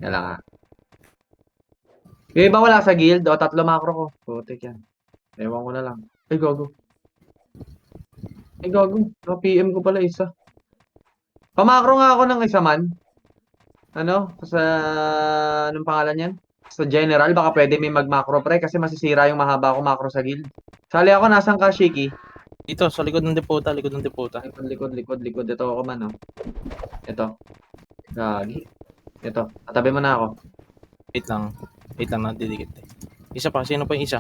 Yan lang ha. Yung iba wala sa guild. O, 3 macro ko. Putik yan. Ewan ko na lang. Ay, gago. Ay, gago. PM ko pala isa. Pamakro nga ako ng isa man. Ano? Sa... Anong pangalan yan? Sa general, baka pwede may mag-macro pre kasi masisira yung mahaba ko macro sa guild. Sali ako, nasan ka, Shiki? Dito, sa likod ng deputa, likod ng deputa. Likod. Ito ako man, oh. Ito. Gagi. Ito. Tatabi mo na ako. Wait lang. Wait lang, nadidikit eh. Isa pa, sino pa yung isa?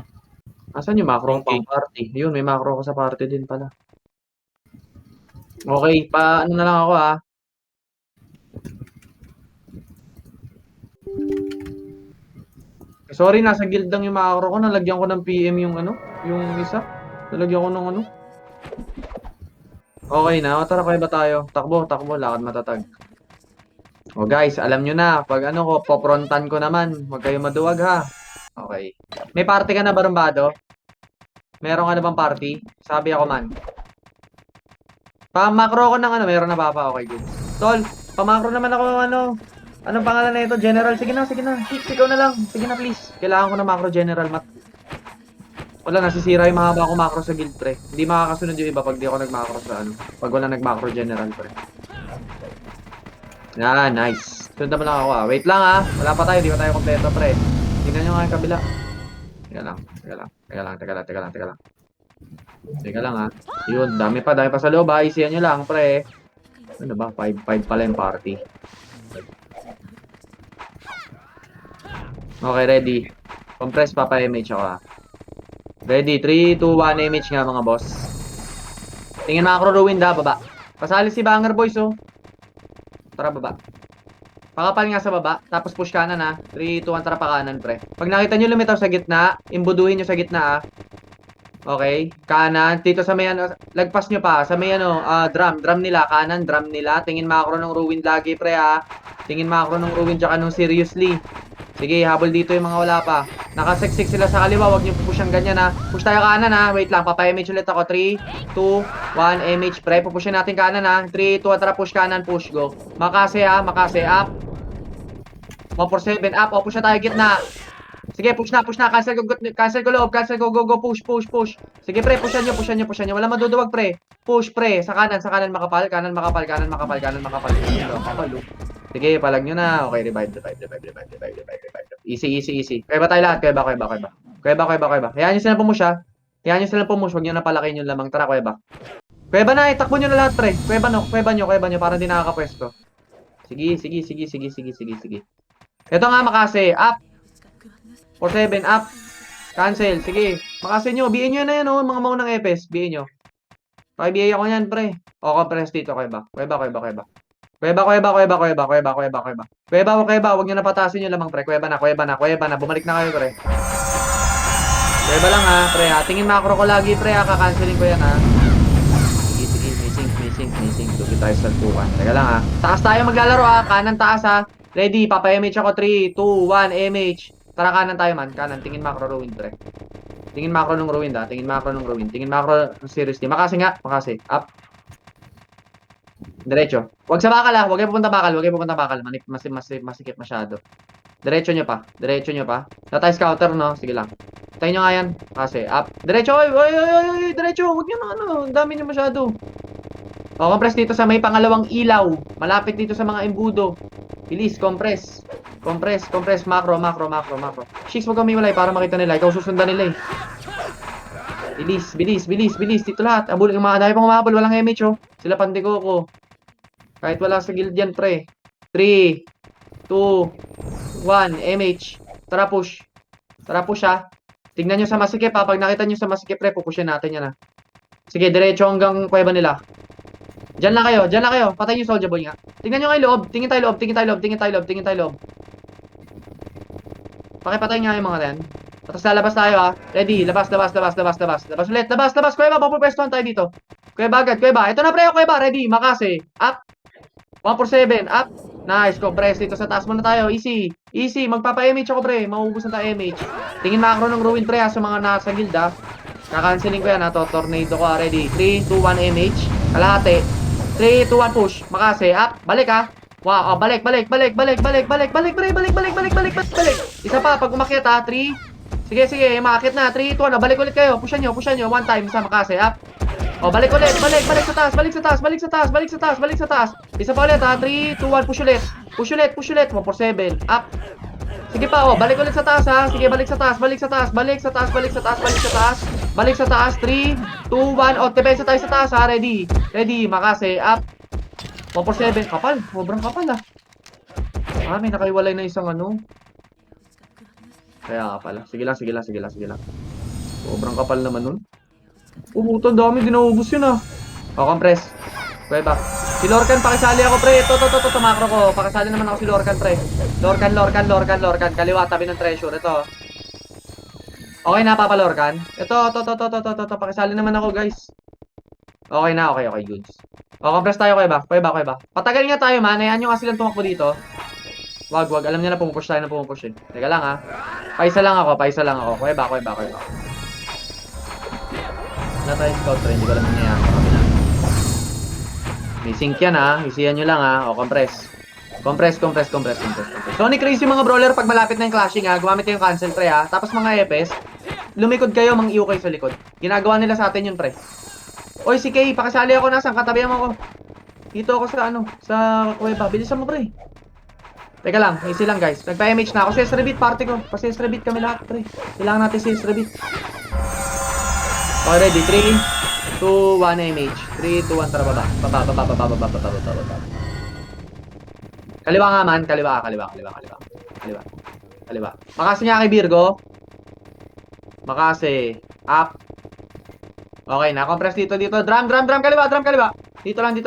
Asan yung macro Okay. pang party? Yun, may macro ko sa party din pala. Okay, ano na lang ako ha. Sorry, nasa guild lang yung macro ko. Nalagyan ko ng PM yung ano, yung isa. Nalagyan ko ng ano. Okay na, o, tara kaya ba tayo? Takbo, lakad matatag. O guys, alam nyo na, pag ano ko, poprontan ko naman. Huwag kayo maduwag ha. Okay. May party ka na ba, Rumbado? Meron ka na bang party? Sabi ako man. Pa-macro ko ng ano, meron na ba pa? Okay, good. Tol, pa-macro naman ako ng ano. Anong pangalan na ito? General. Sige na. Ikaw na lang. Sige na, please. Kailangan ko ng macro general mat. Wala, nasisira yung mahaba ko macro sa guild, pre. Hindi makakasunod yung iba pag di ako nag-macro sa ano. Pag wala nag-macro general, pre. Yan, nice. Sundan mo lang ako, ah. Wait lang, ah. Wala pa tayo. Di pa tayo kompleto, pre. Tingnan nyo nga yung kabila. Teka lang. Teka lang, ah. Yun, dami pa sa loob, ah. Isiyan nyo lang, pre. Ano ba? 5-5 pala yung party. Okay, ready. Compress, papa-image ako, ah. Ready, 3, 2, 1, image nga mga boss. Tingin macro ruin da, baba. Pasali si Banger Boys, oh. Tara, baba. Pakapal nga sa baba, tapos push kanan ha. 3, 2, 1, tara pa kanan, pre. Pag nakita nyo lumitaw sa gitna, imbuduhin nyo sa gitna ha. Okay, kanan. Dito sa may ano, lagpas nyo pa. Sa may ano, drum nila, kanan, drum nila. Tingin macro ng ruin lagi, pre ha. Tingin macro ng ruin, tsaka nung seriously. Sige, habol dito yung mga wala pa. Nakaseksik sila sa kaliwa, wag niyo pupush ang ganyan ha. Push tayo kanan ha. Wait lang, papa-image ulit ako. 3, 2, 1, image pre. Pupushin natin kanan ha. 3, 2, tara push kanan, push go. Makase ha, makase up. 147 up. O, push na tayo gitna. Sige, push na. Cancel ko loob. Go. Push. Sige pre, pushan nyo. Wala maduduwag pre. Push pre. Sa kanan makapal. Kanan makapal. Makapal. Sige, palag nyo na. Okay, revive. Easy. Kaya ba tayo lahat? Kaya ba? Hayaan nyo silang pumush ha. Huwag nyo na palakin yung lamang. Tara, kaya ba? Kaya ba na, itakbo nyo na lahat pre. Kaya ba nyo. Parang di nakakapwesto. Sige. Ito nga, makase. Up. 47 up. Cancel. Sige. Makase nyo. BA nyo na yan, oh. Mga maunang EPS. BA nyo. BA ako yan, pre. O, compress dito. Kaya ba? Kuya ba? Huwag nyo na patasin yung lamang, pre. Kuya ba na. Bumalik na kayo, pre. Kuya ba lang, ha, pre, ha. Tingin macro ko lagi, pre, ha. Kakancelin ko yan, ha. Sige. Missing. Tuloy tayo sa tukan. Teka lang, ha. Taas tayo maglalaro, ha. Kanan taas, ha. Ready. Papa-image ako. 3, 2, 1, image. Tara, kanan tayo, man. Kanan. Tingin macro ruin, pre. Tingin macro ng ruin. Seriously. Makasi. Up. Diretso. Huwag sa bakal, ha. Huwag kayo pupunta bakal. Masikip masyado. Diretso nyo pa. Na tayo scouter, no? Sige lang. Tayo nyo nga yan. Kasi, up. Diretso. Oy. Diretso. Huwag nyo na, ano. Ang dami nyo masyado. O, compress dito sa may pangalawang ilaw. Malapit dito sa mga embudo. Bilis, compress. Macro. Shix, huwag kang miwalay para makita nila. Ikaw susundan nila, eh. Bilis. Dito lahat. Abulin yung mga dahil pang umabol. Walang image, oh. Sila pandiko ko. Kahit wala sa guild yan, pre. 3, 2, 1, image. Tara, push, ha. Tignan nyo sa masikip, ha. Pag nakita nyo sa masikip, pre, pupushin natin yan, ha. Sige, diretso hanggang kuweba nila. Diyan lang kayo. Patay yung soldier boy nga. Tingnan nyo kayo loob. Tingin tayo loob. Pakipatay nga yung mga yan. Tapos lalabas tayo, ha. Ready, labas. Labas ulit. Kuweba, papupwestuhan tayo dito. Kuweba agad. Ito na, pre, kuweba. Ready, makase. Up. 147, up. Nice, compress dito sa taas muna tayo. Easy. Magpapa-image ako, pre. Maubos na tayo image. Tingin macro ng ruin, pre, ha, sa mga nasa guild, ha. Kakanceling ko yan, ha. Tornado ko, ha. Ready. 3, 2, 1, image. Kalahati. 3, 2, 1, push. Makase, up. Balik, ha. Wow, balik. Pre, balik. Isa pa, pag umakyat ha, 3. Sige, umakyat na. 3, 2, 1. Balik ulit kayo. Pushan nyo. One time, isa makase, up. O, balik ulit. Balik sa taas. Balik sa taas. Isa pa ulit ha, 3, 2, 1. Push ulit. 147. Up. Sige pa, o, balik ulit sa taas ha. Sige, balik sa taas. 3, 2, 1. O, depensa tayo sa taas ha. Ready, makase, up. 147. Kapal. Sobrang kapal ah. May nakaiwalay na isang ano. Kaya pala. Sige lang. Sobrang kapal naman nun. Puto, dami. Dinaubos yun ah. O, compress. Kuweba. Si Lorcan, pakisali ako pre. Ito, makro ko. Pakisali naman ako si Lorcan pre. Lorcan. Kaliwa, tabi ng treasure. Ito. Okay na, Papa Lorcan. Ito. Pakisali naman ako guys. Okay na, okay, goods. O, compress tayo, Kuweba. Patagal nga tayo, man. Hayaan nyo nga silang tumakbo dito. Wag. Alam niya na pumupush tayo eh. Teka lang, ha. Paisa lang ako. Kuweba. Wala tayo scout, pre. Hindi ko alam nangyayari sa kabila. May sync yan, ha. Isiyan nyo lang, ha. O, compress. Sonic Race yung mga brawler pag malapit na yung clashing, ha. Gumamit kayo yung cancel, pre, ha. Tapos mga EPS, lumikod kayo, mang-iyo kayo sa likod. Ginagawa nila sa atin yun, pre. Oy, si Kay, pakasali ako na. Saan katabihan mo ako? Dito ako sa Kuweba. Bilisan mo, pre. Teka lang, easy lang, guys. Nagpa-MH na ako. CS Rebit, party ko. Pa-CS Rebit kami lahat, pre. Kailangan natin CS Rebit. Okay, ready. 3, 2, 1, MH. 3, 2, 1, tara, baba. Kaliwa nga, man. Kaliwa. Makasi nga kay Virgo. Makasi. Up. Okay na, compress dito. Drum kaliwa. Dito lang.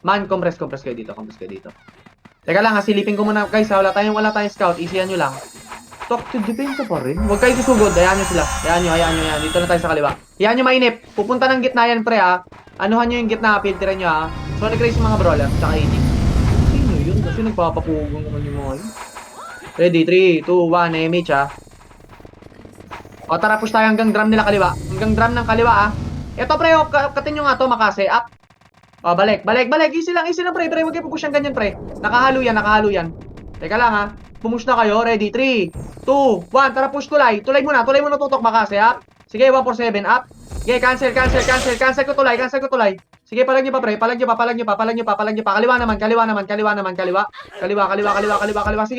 Man, compress kayo dito. Teka lang, silipin ko muna, guys. Wala tayong scout. Easyan nyo lang. Talk to defense pa rin. Huwag kayo susugod. Hayaan nyo sila. Hayaan nyo. Dito na tayo sa kaliwa. Hayaan nyo mainip. Pupunta ng gitna yan, pre, ha. Anuhan nyo yung gitna. Filteran nyo, ha. Sonic Race yung mga brawler. Tsaka 80. Sino yun? Kasi nagpapapugong naman yung mga yun. Ready, 3, 2, 1, MH, ha. O, tara, push tayo hanggang drum nila kaliwa. Hanggang drum ng kaliwa, ah. Ito, pre, katin nyo nga to, makase. Up. O, balik. Easy lang, pre. Huwag kayo pupush yan ganyan, pre. Nakahalo yan. Teka lang, ha. Pumush na kayo. Ready, 3, 2, 1. Tara, push tulay. Tulay muna tutok, makase, ha. Sige, 147, up. Okay, cancel ko tulay. Sige, palag nyo pa, pre. Palag nyo pa. Kaliwa naman. Sige,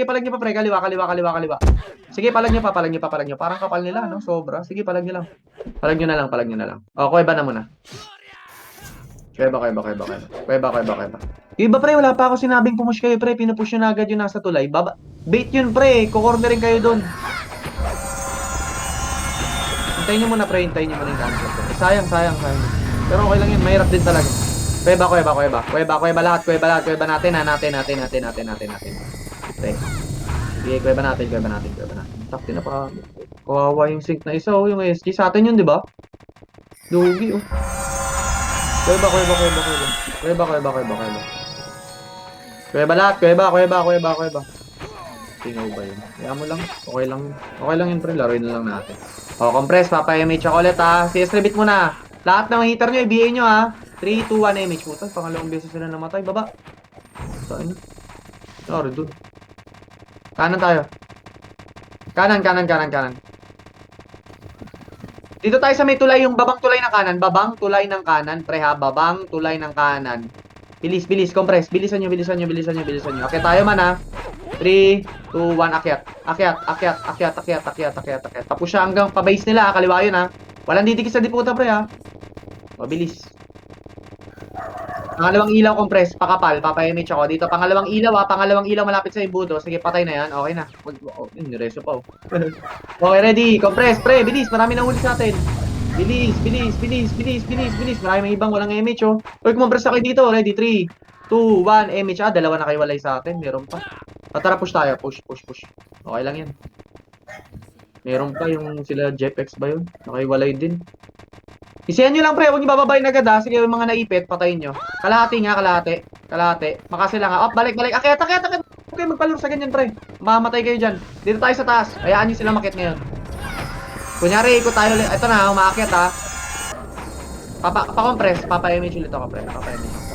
palag nyo pa, pre. Kaliwa. Sige, palag nyo pa. Parang kapal nila, no? Sobra. Sige, palag nyo lang. Palag nyo na lang. O, Kuweba na muna. Kuweba. Iba, pre, wala pa ako sinabing pumush kayo, pre. Pinupush nyo na agad yung nasa tulay. Bait yun, pre. Kukornerin kayo dun. Hintayin nyo muna, pre. Hintayin nyo muna yung cancel. Sayang. Pero okay lang yun. Mahirap din talaga. Kuweba lahat. Kuweba natin, ha. Natin. Pre. Sige, kuweba natin. Takti na pa. Kawawa yung sync na isa, oh. Yung SG. Sa atin yun, di ba? Lugi, oh. Kuweba. Kuweba lahat. Kuweba. Tingaw ba yun? Kaya mo lang. Okay lang yun, pre. Laruin na lang natin. O, compress. Papa-MH ako ulit, ha. CS Rebit muna. Lahat ng hitter nyo, i-BA nyo, ha. 3, 2, 1, MH. Puta, pangalawang beses sila namatay. Baba. Saan yun? Sorry, dun. Kanan tayo. Kanan. Dito tayo sa may tulay, yung babang tulay ng kanan. Babang tulay ng kanan, pre, ha. Babang tulay ng kanan. Bilis. Compress. Bilisan nyo. Okay, tayo man, ha. 3, 2, 1, akyat. Tapos siya hanggang pa-base nila, ha. Kaliwa yun, ha. Walang didikit sa diputa, pre, ha. O, bilis. Pangalawang ilaw, compress. Pakapal. Papa-MH ako. Dito, pangalawang ilaw, ha. Pangalawang ilaw malapit sa imbudo. Sige, patay na yan. Okay na. Nireso pa, oh. Okay, ready. Compress, pre. Bilis. Marami na huli sa atin. Bilis. Marami ibang walang MH, oh. Uy, compress na kayo dito. Ready, 3, 2, 1, MH. Dalawa na kayo walay sa atin. Meron pa. Tara, push tayo. Push. Okay lang yan. Meron pa yung sila Jepex ba yun? Nakaiwalay din. Isiyan nyo lang, pre. Huwag nyo bababayin agad, ha. Sige, yung mga naipit, patayin nyo. Kalahati. Makasi lang, ha. Balik. Akyat. Huwag kayo magpalur sa ganyan, pre. Mamatay kayo dyan. Dito tayo sa taas. Hayaan nyo sila makit ngayon. Kunyari, ikot tayo ulit. Ito na, umaakyat, ha. Pa-compress. Papa-image ulit ako, pre.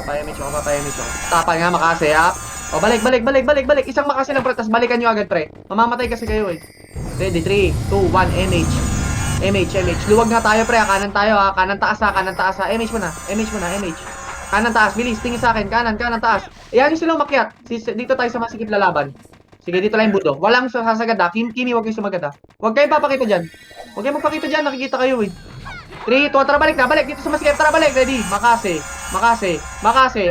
Papayamage ako. Tapal nga, makase, up. O, balik. Isang makase lang, pre, tas balikan nyo agad, pre. Mamamatay kasi kayo, eh. Ready, 3, 2, 1, MH. Luwag nga tayo, pre, kanan tayo, ha. Kanan taas, ha. MH mo na. Kanan taas, bilis, tingin sa akin, kanan taas. Ayan yung sila umakyat. Dito tayo sa masikip lalaban. Sige, dito lang yung budo. Walang sasagad, ha. Kimi, huwag kayong sumagad, ha. Huwag kayong papakita dyan. Nakikita kayo, eh. 3, 2, tara, balik dito sa masikip, tara, balik, ready. Makase,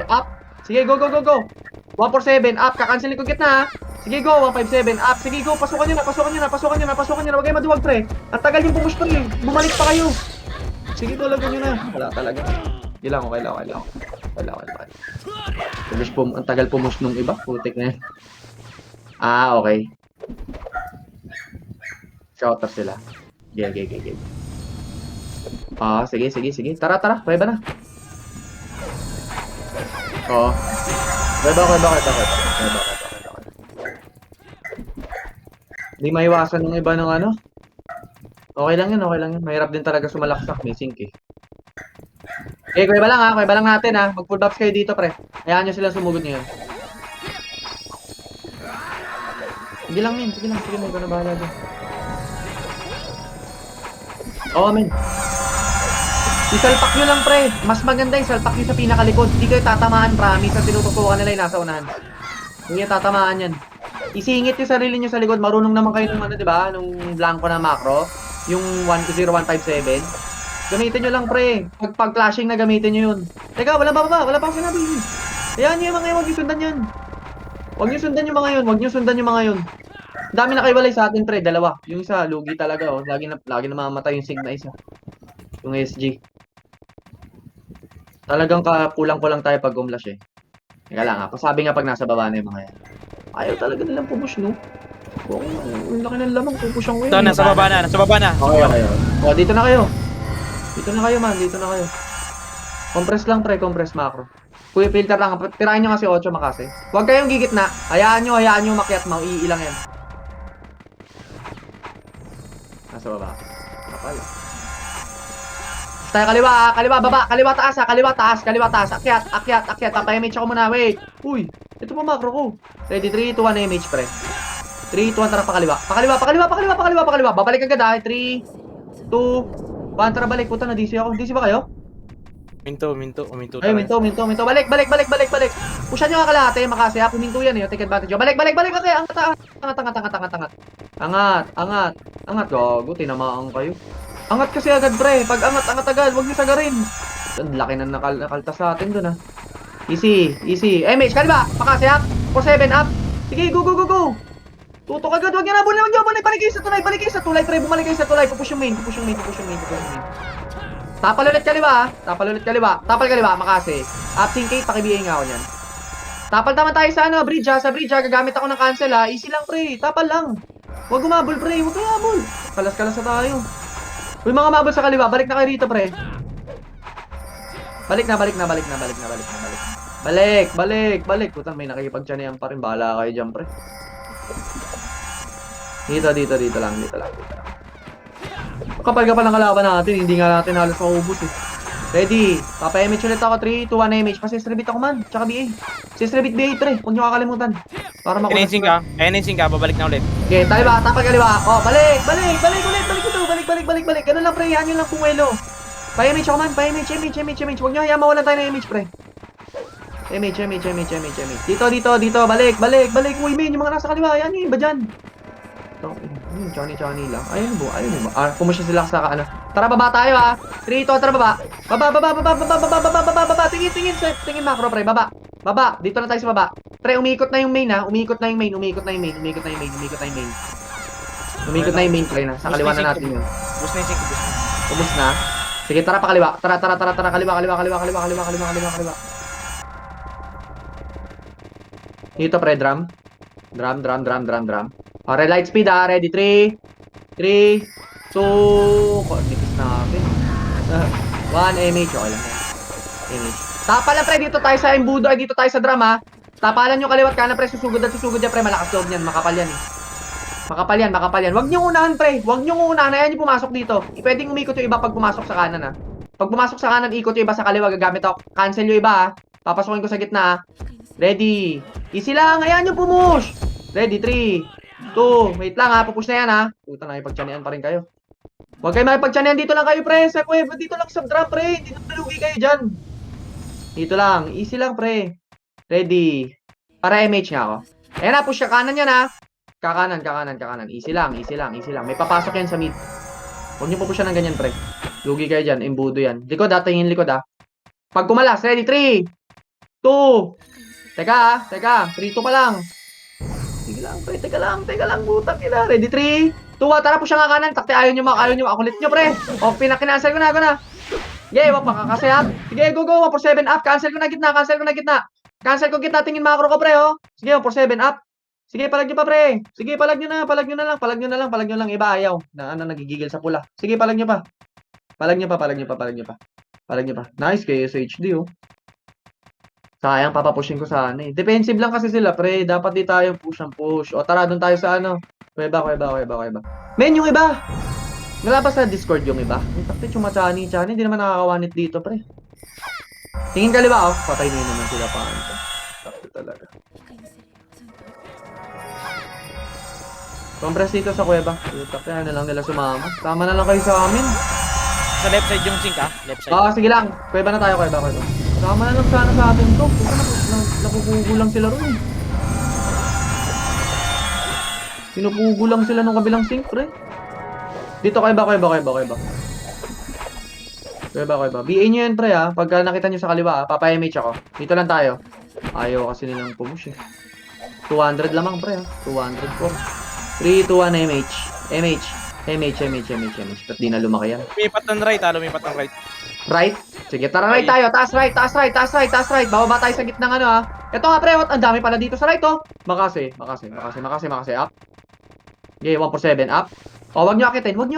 up. Sige, go. 147, up, kakancelin ko gitna, ha. Sige, go, 157, up. Sige, go, pasukan nyo na. Huwag kayo maduwag, pre. Ang tagal yung pumush, pre. Bumalik pa kayo. Sige, go, lagan nyo na. Wala talaga. Okay lang. Ang tagal pumush nung iba. Putik na yan. Okay. Shouter sila. Okay. Sige. Tara. Pwede na. Oo. Pwede. Hindi maiwasan ng iba ng ano. Okay lang yun. Mahirap din talaga sumalaksak. May sink, eh. Okay, kuweba lang natin, ha. Mag full buffs kayo dito, pre. Hayaan nyo silang sumugod ngayon. Sige lang, men. Sige, may ko na bahala dyan. Men. Isalpak nyo lang, pre. Mas maganda isalpak nyo sa pinakalikod. Hindi kayo tatamaan, promise. Sa tinututukan nila yung nasa unahan. Hindi kayo tatamaan yan. Isingit yung sarili nyo sa likod. Marunong naman kayo nung diba? Nung blanco na macro. Yung 10157. Gamitin nyo lang, pre. Pag clashing na gamitin nyo yun. Teka, wala pang sinabi. Ayan nyo yung mga yun. Huwag nyo sundan yan. Huwag nyo sundan yung mga yun. Dami na kaiwalay sa atin, pre. Dalawa. Yung isa, lugi talaga, oh. Lagi na mamamatay yung sig na isa. Yung SG. Talagang kulang-kulang tayo pag umlash, eh. Teka lang, ha. Pasabi nga pag nasa baba na yung mga yan. Ayaw talaga nilang pupush, no? Ang laki ng lamang, pupush ang way. Ito, nasa baba na. Okay. O, dito na kayo, man. Compress lang, pre. Compress macro. Kuya, filter lang. Tirahin nyo kasi 8 makase. Huwag kayong gigit na. Hayaan nyo makiat mo. Iilang yan. Nasa baba. Kapal. Tayo kaliwa, baba. Kaliwa taas. Akyat. Papay-image ako muna. Wait. Uy. Ito pa macro ko. Ready, 3, 2, 1, image, pre. 3, 2, 1, tara, pakaliwa. Babalik agad, ha. 3, 2, 1, tara, balik. Puta, na-DC ako. DC ba kayo? Minto. Ay, minto. Balik. Pushan nyo nga kalahati, makasi, ha. Puminto yan, eh. Take advantage. Balik. Okay, angat. Gago, tinamaan kayo. Angat kasi agad, pre. Pag angat agad. Huwag nyo sagarin. Ang laki na nakaltas sa atin dun, ha. Easy. MH, kaliba. Makasi, up. 47, up. Sige, go. Tutok agad. Huwag nyo na. Balik kayo sa tulay, pre. Bumalik kayo sa tulay. Pupush yung main. Tapal ulit kaliwa. Tapal kaliwa, makasi. Up, syncate. Paki-BA nga ako nyan. Tapal naman tayo sa bridge, ha. Sa bridge, ha. Gagamit ako ng cancel, ha. Easy lang, pre. Tapal lang. Huwag umabol, pre. Huwag kayo umabol. Kalas-kalas na tayo. Uy, mga mabol sa kaliwa. Balik na kayo dito, pre. Balik na. Balik. Putang, may nakikipagtsanehan pa rin. Bahala kayo dyan, pre. Dito lang. Kapal ng kalaban natin. Hindi nga natin halos maubos, eh. Ready. Papa-image ulit ako. 3, 2, 1 image. Pasisrebit ako, man. Tsaka BA. Sisrebit BA, pre. Huwag nyo kakalimutan. Para makulas. Enhancing ka. Babalik na ulit. Okay, tayo ba? Tapal kaliwa. Oh, balik ulit. Balik. Ganun lang, pre. Yan yun lang, pumuelo. Pa-image ako, man. Pa-image. Huwag nyo hayaan mawalan tayo ng image, pre. Image. Dito. Balik. Uy, men. Yung mga nasa kaliwa. Yan yung iba dyan. Chani lang. Ayun mo ba? Pumusya sila sa ano. Tara, baba tayo, ha. 3, 2, tara, baba. Baba. Tingin macro, pre. Baba. Dito na tayo sa baba. Pre, umiikot na yung main, ha. Umikot na yung main, pre, na. Sa kaliwa na natin yun. Boost na yung sync. Ubus na. Sige, tara pa kaliwa. Tara. Kaliwa. Dito, pre, drum. Okay, light speed, ha. Ready, 3, 2, nipis natin. 1, MH. Okay lang yan. MH. Tapalan, pre, dito tayo sa embudo. Dito tayo sa drum, ha. Tapalan nyo kaliwat kanan, pre. Susugod yan, pre. Malakas loob niyan. Makapal yan, eh. Makapal yan. Huwag nyo unahan, pre. Ayan yung pumasok dito. Pwedeng umikot yung iba pag pumasok sa kanan, ha. Pag pumasok sa kanan, ikot yung iba sa kaliwa. Gagamit ako. Cancel yung iba, ha. Papasokin ko sa gitna, ah. Ready. Easy lang. Ayan yung pumush. Ready, 3, 2. Wait lang, ha. Pupush na yan, ha. Puta, nakipagtsanian pa rin kayo. Huwag kayo makipagtsanian. Dito lang kayo, pre. Sa kuweba. Dito lang sa drop, pre. Hindi na malugi kayo dyan. Dito lang. Easy lang, pre. Ready. Para MH nga ako. Ayan na, push ka kanan yan, ha. Kakanan, kakanan, kakanan. Easy lang, easy lang, easy lang. May papasok yan sa mid. Huwag niyo pupusyan ng ganyan, pre. Lugi kayo dyan. Imbudo yan. Likod, ha. Tingin likod, ha. Pag kumalas, ready, 3, 2. Teka, 3, 2 pa lang. Sige lang, pre. Teka lang. Butang ina. Ready, 3, 2, 1. Tara, push ka kanan. Takte, ayaw nyo. Ako ulit nyo, pre. O, pinakinansel ko na, Okay, wag pa kasi, ha. Sige, go, 147 up. Cancel ko na gitna. Cancel ko gitna. Tingin macro ko, pre, oh. Sige, 147 up. Sige, palag nyo pa, pre. Sige, palag nyo na lang. Iba ayaw. Nagigigil sa pula. Sige, palag nyo pa. Palag nyo pa. Nice, KSHD, oh. Sayang, papapushin ko sana, eh. Defensive lang kasi sila, pre. Dapat di tayo push ang push. O, tara, doon tayo sa ano. Kuweba. Men, yung iba. Nalabas sa Discord yung iba. Ang takti, chumachani. Hindi naman nakakawanit dito, pre. Tingin kaliwa, oh. Patay na yun naman sila pa. Takti talaga. Compress dito sa kuweba. Putak, kaya na lang nila sumama. Tama na lang kayo sa amin. Sa left side yung sink, left side. Sige lang. Kuweba na tayo, kuweba. Tama na lang sana sa atin to. Nakukugo lang sila ron, eh. Pinupugo lang sila nung kabilang sink, pre. Dito, kuweba. BA nyo yan, pre, ha. Pagka nakita nyo sa kaliwa, ha. Papa-MH ako. Dito lang tayo. Ayaw kasi nilang pumush, eh. 200 lamang, pre, ha. 204. 3, 2, 1, MH. Ba't di na lumaki yan? Lumipat ng right. Right? Sige, tara right tayo. Taas right. Bababa tayo sa gitna ng ano, ha. Ito nga, pre. Ang dami pala dito sa right, oh. Makasi. Up. Okay, 147. Up. O, wag nyo akitin, man.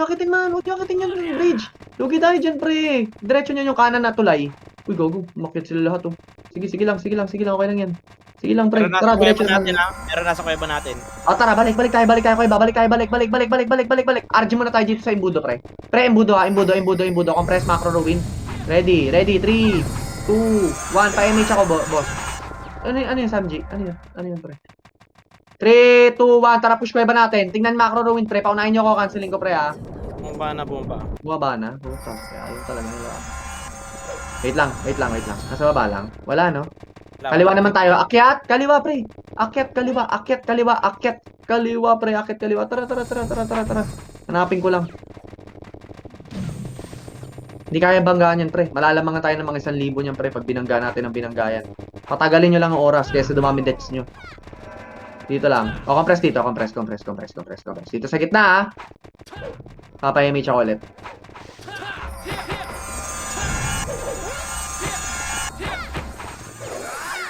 Wag nyo akitin yung bridge. Lugi tayo dyan, pre. Diretso nyo yung kanan na tulay. Uy, gogo. Umakyat sila lahat, oh. Sige lang. Okay lang yan. Sige lang, pre. Tara, diretso natin. Pero nasa kuweba natin. O, tara, balik tayo, kuya. Balik. RG muna tayo dito sa imbudo, pre. Pre, imbudo, ha. Imbudo. Compress macro ruin. Ready, 3, 2, 1. Pa-MH ako, boss. Ano yung Samji? Ano yun, pre? 3, 2, 1. Tara, push kuweba natin. Tingnan macro ruin, pre. Paunahin nyo ako, canceling ko, pre, ha. Bumaba na. Puta, kaya ayun talaga nila. Wait lang. Nasa baba lang. Wala, no? Kaliwa naman tayo. Akyat, kaliwa, pre. Akyat, kaliwa. Kaliwa. Tara. Hanapin ko lang. Hindi kaya banggaan yan, pre. Malalamangan tayo ng mga 1,000 niyan, pre, pag binangga natin ang binanggayan. Patagalin nyo lang ang oras kaysa dumami deaths nyo. Dito lang. O, compress dito. Compress. Dito sa gitna, ha. Papa-MH ako ulit.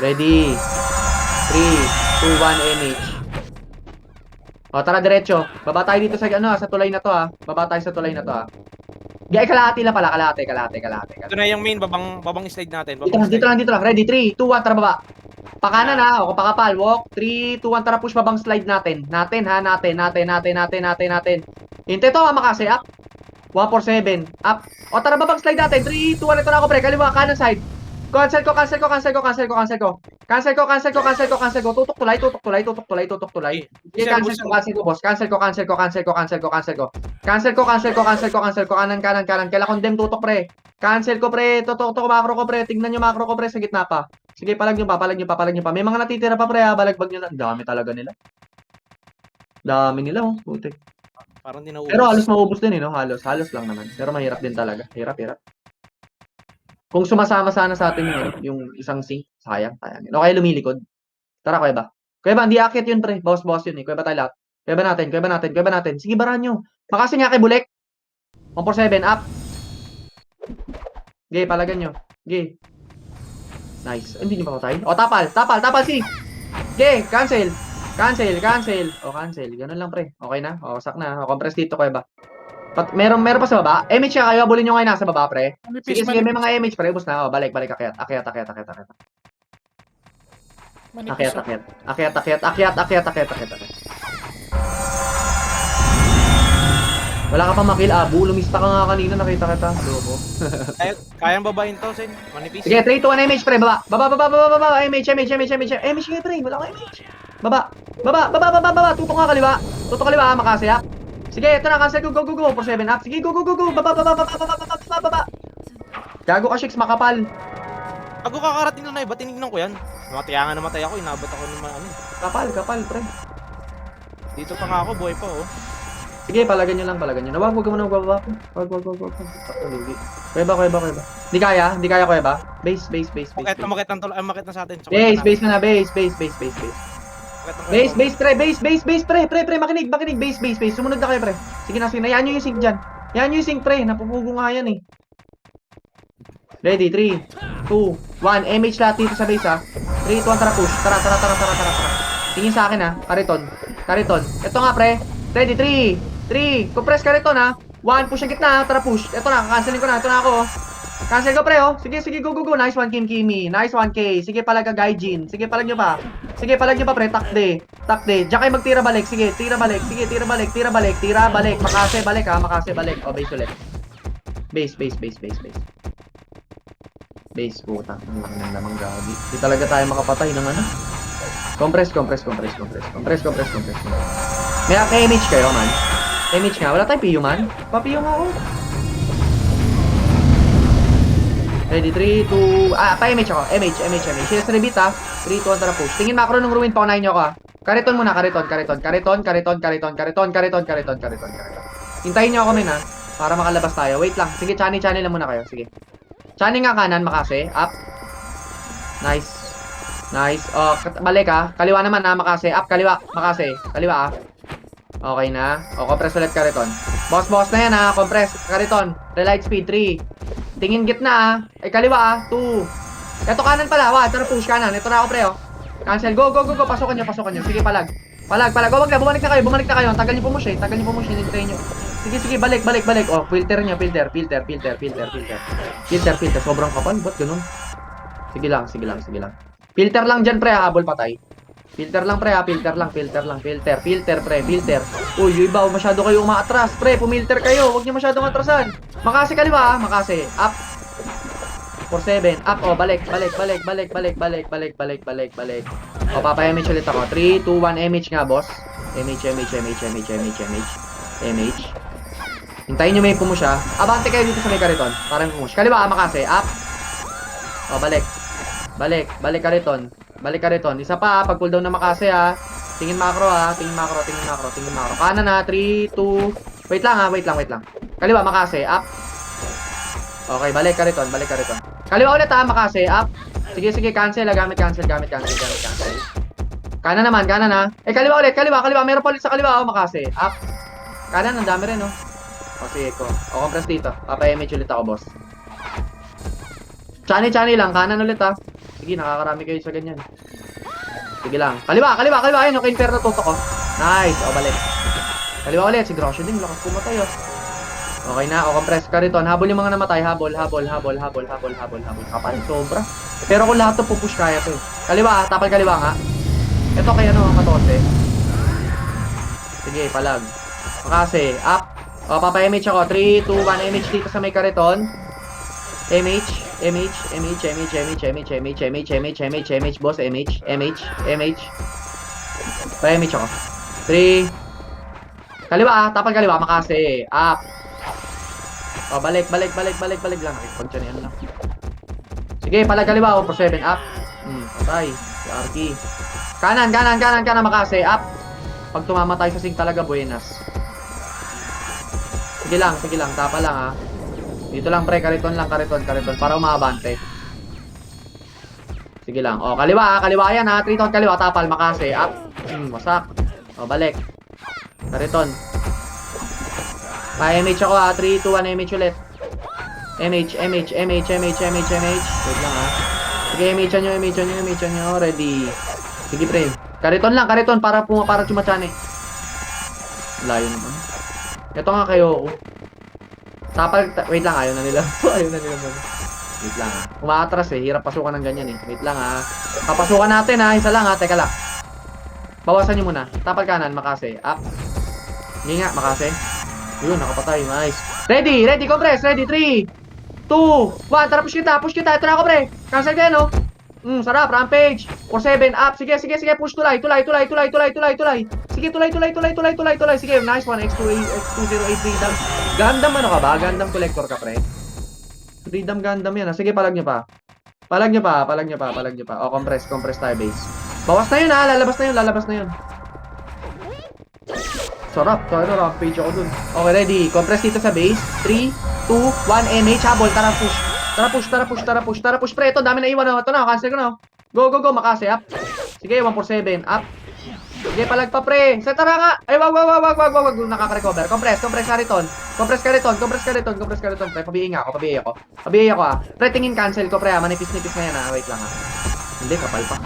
Ready. 3, 2, 1, MH. O, tara diretso. Baba tayo dito sa tulay na to, ha. Kalahati lang pala. Kalahati. Ito na yung main, babang slide natin. Dito lang. Ready, 3, 2, 1, tara baba. Pakanan, ha. O, pakapal. Walk. 3, 2, 1, tara push babang slide natin. Natin. Hintay to, ha, makasi. Up. 147. Up. O, tara babang slide natin. 3, 2, 1, ito na ako, pre. Kaliwa, kanan side. Cancel ko. Tutok tulay. Sige, cancel ko, boss. Cancel ko. Kanan. Kaila condemn tutok, pre. Cancel ko, pre. Tutok macro ko, pre. Tignan nyo macro ko, pre, sa gitna pa. Sige, palag nyo pa. May mga natitira pa, pre, ha. Balagbag nyo na. Dami talaga nila. Oh. Putik. Parang di naubos. Pero halos maubos din, eh, no? Halos lang naman. Pero mahirap din talaga. Hirap. Kung sumasama sana sa atin yung isang sink, sayang. O kaya lumilikod. Tara, kuweba. Kuweba, hindi akit yun, pre. Boss yun, eh. Kuweba tayo lahat. Kuweba natin. Sige, barahan nyo. Makasi nga kay Bulek. 147, up. Okay, palagan nyo. Okay. Nice. Hindi nyo pa patay. O, tapal, si. Okay, cancel. O, cancel. Ganun lang, pre. Okay na. O, sak na. O, compress dito, kuweba. Meron pa sa baba. MH siya kayo. Abulin nyo ngayon nasa baba, pre. Sige, may mga MH, pre. Ubus na. O, balik. Akyat. Wala ka pa makill, Abu. Lumista ka nga kanina, nakita kita. Loko. Kayang babain to, Sen. Manipis. Sige, 3, 2, 1, MH, pre. Baba. Baba. MH. MH nga, pre. Wala ko MH. Baba. Baba. Tutok nga kaliwa. Tutok kaliwa, makasaya. Sige, ito na. Cancel. Go. For 7 up. Sige, go. Baba. Gago ka, Shix. Makapal. Ako kakarating lang na iba, tinignan ko yan. Namatay ako, inabot ako ng ano. Kapal, pre. Dito pa nga ako, buhay pa oh. Sige, palagan nyo. Wag mo na magbaba. Wag. Lugi. Kuweba. Hindi kaya kuweba. Base. Umakit na sa atin. Base na. Base, pre. Makinig. Base. Sumunod na kayo, pre. Sige na. Yan nyo yung sync dyan. Yan yung sync, pre. Napupugo nga yan, eh. Ready, 3, 2, 1. MH lahat dito sa base, ha. 3, 2, 1, tara push. Tara. Tingin sa akin, ha. Kariton. Ito nga, pre. Ready, 3. Compress kariton, ha. 1, push ang gitna, ha. Tara push. Ito na, cancelin ko na. Ito na ako, oh. Cancel ko, pre, oh. Sige, go. Nice one, Kimi. Nice 1K. Sige, palag, Gaijin. Sige, palag nyo pa, pre. Takde. Diyan kayo magtira balik. Sige, tira balik. Makase, balik, ha. Oh, base ulit. Base. Base, puta. Ang lamang gabi. Di talaga tayo makapatay ng ano. Compress. May MH kayo, man. MH nga. Wala tayong PU, man. Pa-PU nga ako. Ready, 3, 2... pa-MH ako. MH. Yes, repeat, ha. 3, 2, 1, tara push. Tingin macro ng ruin, paunahin nyo ako, ha. Kariton muna, kariton. Hintayin nyo ako, men, ha. Para makalabas tayo. Wait lang. Sige, chani lang muna kayo. Sige. Chani nga kanan, makase. Up. Nice. Oh, balik, ha. Kaliwa naman, ha. Makase. Up, kaliwa. Makase. Kaliwa, ha. Okay na. O, compress ulit kariton. Boss na yan, ha. Compress. Kariton. Relight speed. 3. Tingin gitna, ha. Ay, kaliwa, ha. 2. Ito kanan pala. Tara push kanan. Ito na ako, pre, oh. Cancel. Go. Pasukan nyo. Sige, palag. O, wag na. Bumalik na kayo. Tagal nyo pumush, eh. Hinintay nyo. Sige, balik. Oh, filter nyo. Filter. Sobrang kapal. Ba't ganun? Sige lang. Filter lang dyan, pre, habol patay. Filter lang, pre, ha. Filter, pre. Uy, yung iba, masyado kayo umaatras, pre. Pumilter kayo. Huwag nyo masyadong atrasan. Makase kaliwa, ha. Makase. Up. For 7. Up. Oh, balik. O, papa-MH ulit ako. 3, 2, 1. MH nga, boss. MH. Hintayin nyo may pumush, ha. Abante kayo dito sa may kariton. Para may pumush. Kaliwa, makase. Up. O, balik. Balik kariton. Isa pa, pag cooldown na makase, ha. Tingin macro, ha. Tingin macro. Kanan, ha. 3, 2. Wait lang. Kaliwa, makase. Up. Okay, balik kariton. Kaliwa ulit, ha. Makase. Up. Sige, cancel, ha. Gamit cancel. Kanan naman, ha. Eh, kaliwa ulit. Meron pa ulit sa kaliwa, oh. Makase. Up. Kanan, ang dami rin, oh. O, sige ko. O, compress dito. Papa-image ulit ako, boss. Chani lang. Kanan ulit, ha. Sige, nakakarami kayo sa ganyan. Sige lang. Kaliwa. Ayun, okay, fair na tutok ko. Nice. O, balik. Kaliwa ulit. Si Grosio din. Lakas pumatay, oh. Okay na. O, compress ka rito. Habol yung mga namatay. Habol. Kapal. Sobra. Pero kung lahat to pupush kaya to, eh. Kaliwa, tapal kaliwa nga. Ito kaya no, matose. Sige, palag. Makase. Up. O, papa-MH ako. 3, 2, 1. MH dito sa may kariton. MH, boss, MH. Pa-MH ako. 3. Kaliwa, tapal kaliwa, makase. Up. O, balik lang. Pagtsanean lang. Sige, palag kaliwa, o, for 7, up. Patay. Si Arky. Kanan, makase. Up. Pag tumamatay sa sing talaga, buenas. Sige lang, tapa lang, ha. Dito lang, pre, kariton para umaabante. Sige lang. O, kaliwa yan, ha. 3 ton kaliwa, tapal, makase. Up. Wasak. O, balik. Kariton. Pa-MH ako, ha. 3, 2, 1, MH ulit. MH. Wait lang, ha. Sige, MH nyo. Ready. Sige, pre. Kariton para chumachane. Layo naman. Ito nga kayo. Tapal, wait lang, ayaw na nila. Wait lang, ha. Umaatras, eh. Hirap pasukan ng ganyan, eh. Wait lang, ha. Papasukan natin, ha. Isa lang, ha. Teka lang. Bawasan nyo muna. Tapal kanan, makase. Up. Hindi nga, makase. Yun, nakapatay. Nice. Ready, compress. Ready, 3, 2, 1. Tara, push kita. Ito na ako, pre. Cancel kayo, no? Sarap. Rampage. 4-7, up. Sige. Push, tulay. Sige, tulay. Sige, nice one. X2083 Gundam. Gundam ano ka ba? Gundam collector ka, pre. Freedom Gundam yan, ha? Sige, palag nyo pa. Palag nyo pa. O, compress tayo, base. Bawas na yun, ha? Lalabas na yun. Sarap. Tayo, rampage ako dun. Okay, ready. Compress dito sa base. 3, 2, 1, MH, habol. Tara, push, pre. Ito, dami na iwan. Ito na, cancel ko na. Go. Makasi, up. Sige, 147, up. Sige, palag pa, pre. Sa tara nga. Ay, wag. Nakaka-recover. Compress ka riton, pre. Pabihin ako, ah. Pre, tingin cancel ko, pre, ah. Manipis-nipis na yan, ah. Wait lang, ah. Hindi, kapal pa.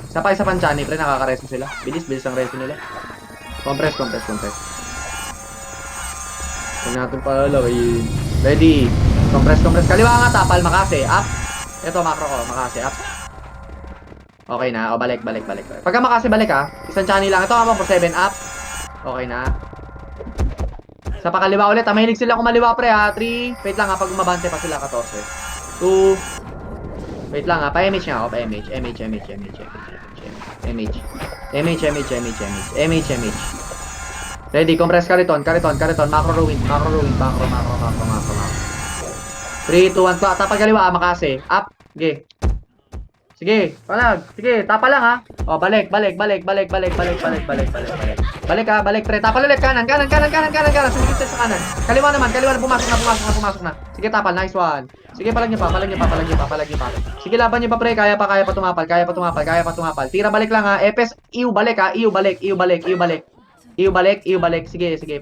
Isa pa chani, pre. Nakaka-reso sila. Bilis ang reso nila. Compress. Huwag natin palalawin. Ready. Compress. Kaliwa nga, tapal, makasi, up. Ito, macro ko, makasi, up. Okay na. O, balik. Pagka makasi balik, ha. Isang channel lang. Ito, 4-7 up. Okay na. Sa pakaliwa ulit. Mahilig sila kumaliwa, pre, ha. 3. Wait lang, ha. Pag umabante pa sila, 14. 2. Wait lang, ha. Pa-MH nga ako. Pa-MH. MH. Ready. Compress kariton. Macro ruin. 3, 2, 1. Tapag kaliwa, ha. Makasi. Up. Sige, palag. Sige, tapa lang, ha. O, balik. Balik, pre. Tapal ulit, kanan. Sumigit sa kanan. Kaliwa naman, pumasok na. Sige, tapal, nice one. Sige, palag niyo pa. Sige, laban niyo pa, pre. Kaya pa tumapal. Tira, balik lang, ha. Epes, iu balik. Sige,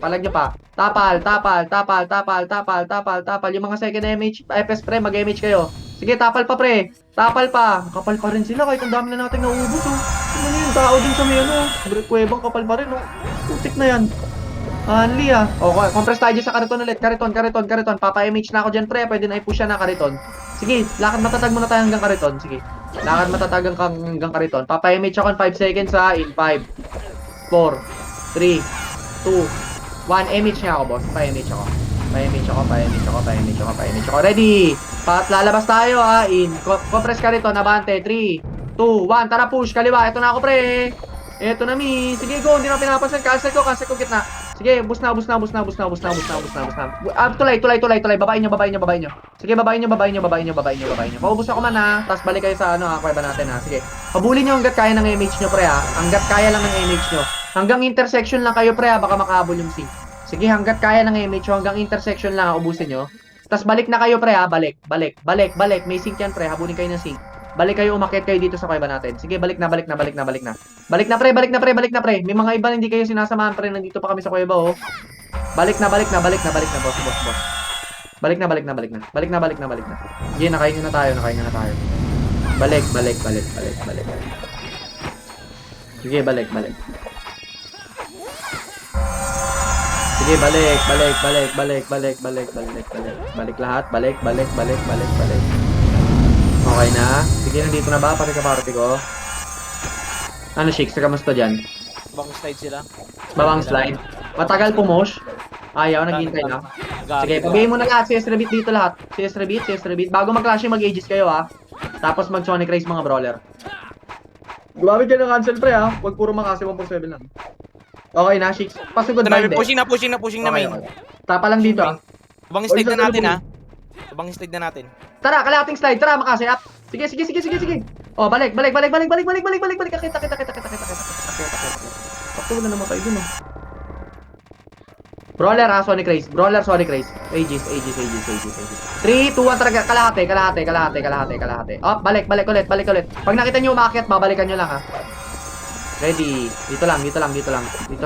palag niyo pa. Tapal. Yung mga second MH, Epes, pre, mag-MH kayo. Sige, tapal pa, pre. Kapal pa rin sila kahit ang dami na natin naubos, oh. Ano yun, tao din sa may ano. Kuwebang kapal pa rin, oh. Putik na yan. Hanli, ah. Okay, compress tayo dyan sa kariton ulit. Kariton. Papa-MH na ako dyan, pre. Pwede na i-push yan na kariton. Sige, lakad matatag muna tayo hanggang kariton. Sige. Lakad matatag hanggang kariton. Papa-MH ako in 5 seconds, ha. In 5, 4, 3, 2, 1. MH niya ako, boss. Pa-MH ako. Ready. Lalabas tayo, ha. In. Compress ka rito. Nabante. 3, 2, 1. Tara, push. Kaliwa. Ito na ako, pre. Ito na, mi. Sige, go. Hindi na pinapansin. Cancel ko gitna. Sige, bus na. Tulay. Babain nyo. Sige, babain nyo. Paubos ako man, ha. Tapos balik kayo sa, kuweba natin, ha. Sige. Pabulin nyo hanggat kaya ng MH nyo, pre, ha. Hanggat kaya lang ng MH nyo. Hanggang intersection lang kayo, pre, ha. Baka makahabol yung sync. Sige, hanggat kaya ng MH nyo, hanggang intersection lang, ubusin nyo. Tapos balik na kayo, pre, ha. Balik. May sync yan, pre. Habulin kayo ng sync. Balik kayo, umakyat kayo dito sa kuweba natin. Sige, balik na, pre. May mga iba hindi kayo sinasamahan, pre. Nandito pa kami sa kuweba, oh. Balik na, boss. Balik na. Sige, nakahinga na tayo. Balik. Sige, balik. Sige, balik. Balik lahat. Balik. Okay na. Sige, nandito na ba? Pati ka-party ko. Ano, Shikes? Kamusta dyan? Bang slide sila. Babang slide. Matagal pumosh. Ayaw, naghihintay na. Sige, pabigay mo na lahat. CS Rebit dito lahat. CS Rebit. Bago mag-clash mag-ages kayo, ha. Tapos mag-Sonic Race mga brawler. Gumamit kayo ng cancel, pre, ha. Huwag puro makasi 147 lang. Okay na, Shikes. Pasugod ba hindi? Pushing na main. Tapa lang dito, ha. Bang slide na natin, ha. Tara, kalahating slide. Tara, makasi up. Sige. Oh, balik. Kita. Bakit wala naman tayo dun, oh. Brawler, ha, Sonic Race. Aegis. 3, 2, 1, talaga. Kalahati. Oh, balik ulit. Pag nakita nyo umakyat, babalikan nyo lang, ha. Ready. Dito lang. Dito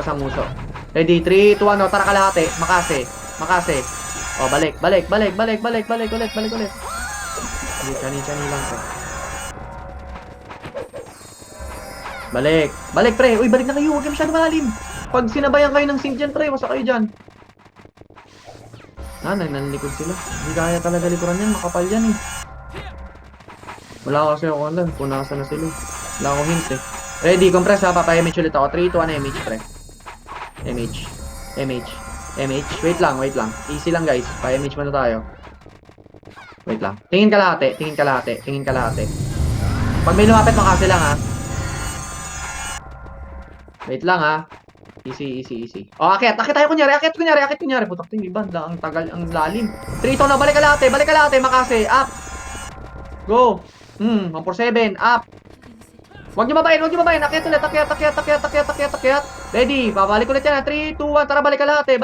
sa muso. Ready, 3, 2, 1, tara, kalahati. Makasi. Oh, balik ulit. Hindi, chani lang, pre. Balik, pre. Uy, balik na kayo. Huwag kayo masyado malalim. Pag sinabayan kayo ng sync dyan, pre, masa kayo dyan. Nanlikod sila. Hindi kaya talaga likuran yan. Makapal yan, eh. Wala kasi ako alam kung nasa na sila. Wala akong hint, eh. Ready, compress, ha. Papa-MH ulit ako. 3, 2, 1, MH, pre. MH. MH. Wait lang. Easy lang guys. Pa-MH muna tayo. Wait lang. Tingin kalahati. Pag may lumapit, makasi lang ha. Wait lang ha. Easy. O, akit tayo kunyari. Putak ting iba. Ang tagal, ang lalim. 3 to na. Balik kalahati. Makasi. Up. Go. 147. Up. Huwag niyo babayin. Akyat ulit. Akyat. Ready. Babalik ulit yan. 3, 2, 1. Tara, balik kalahati.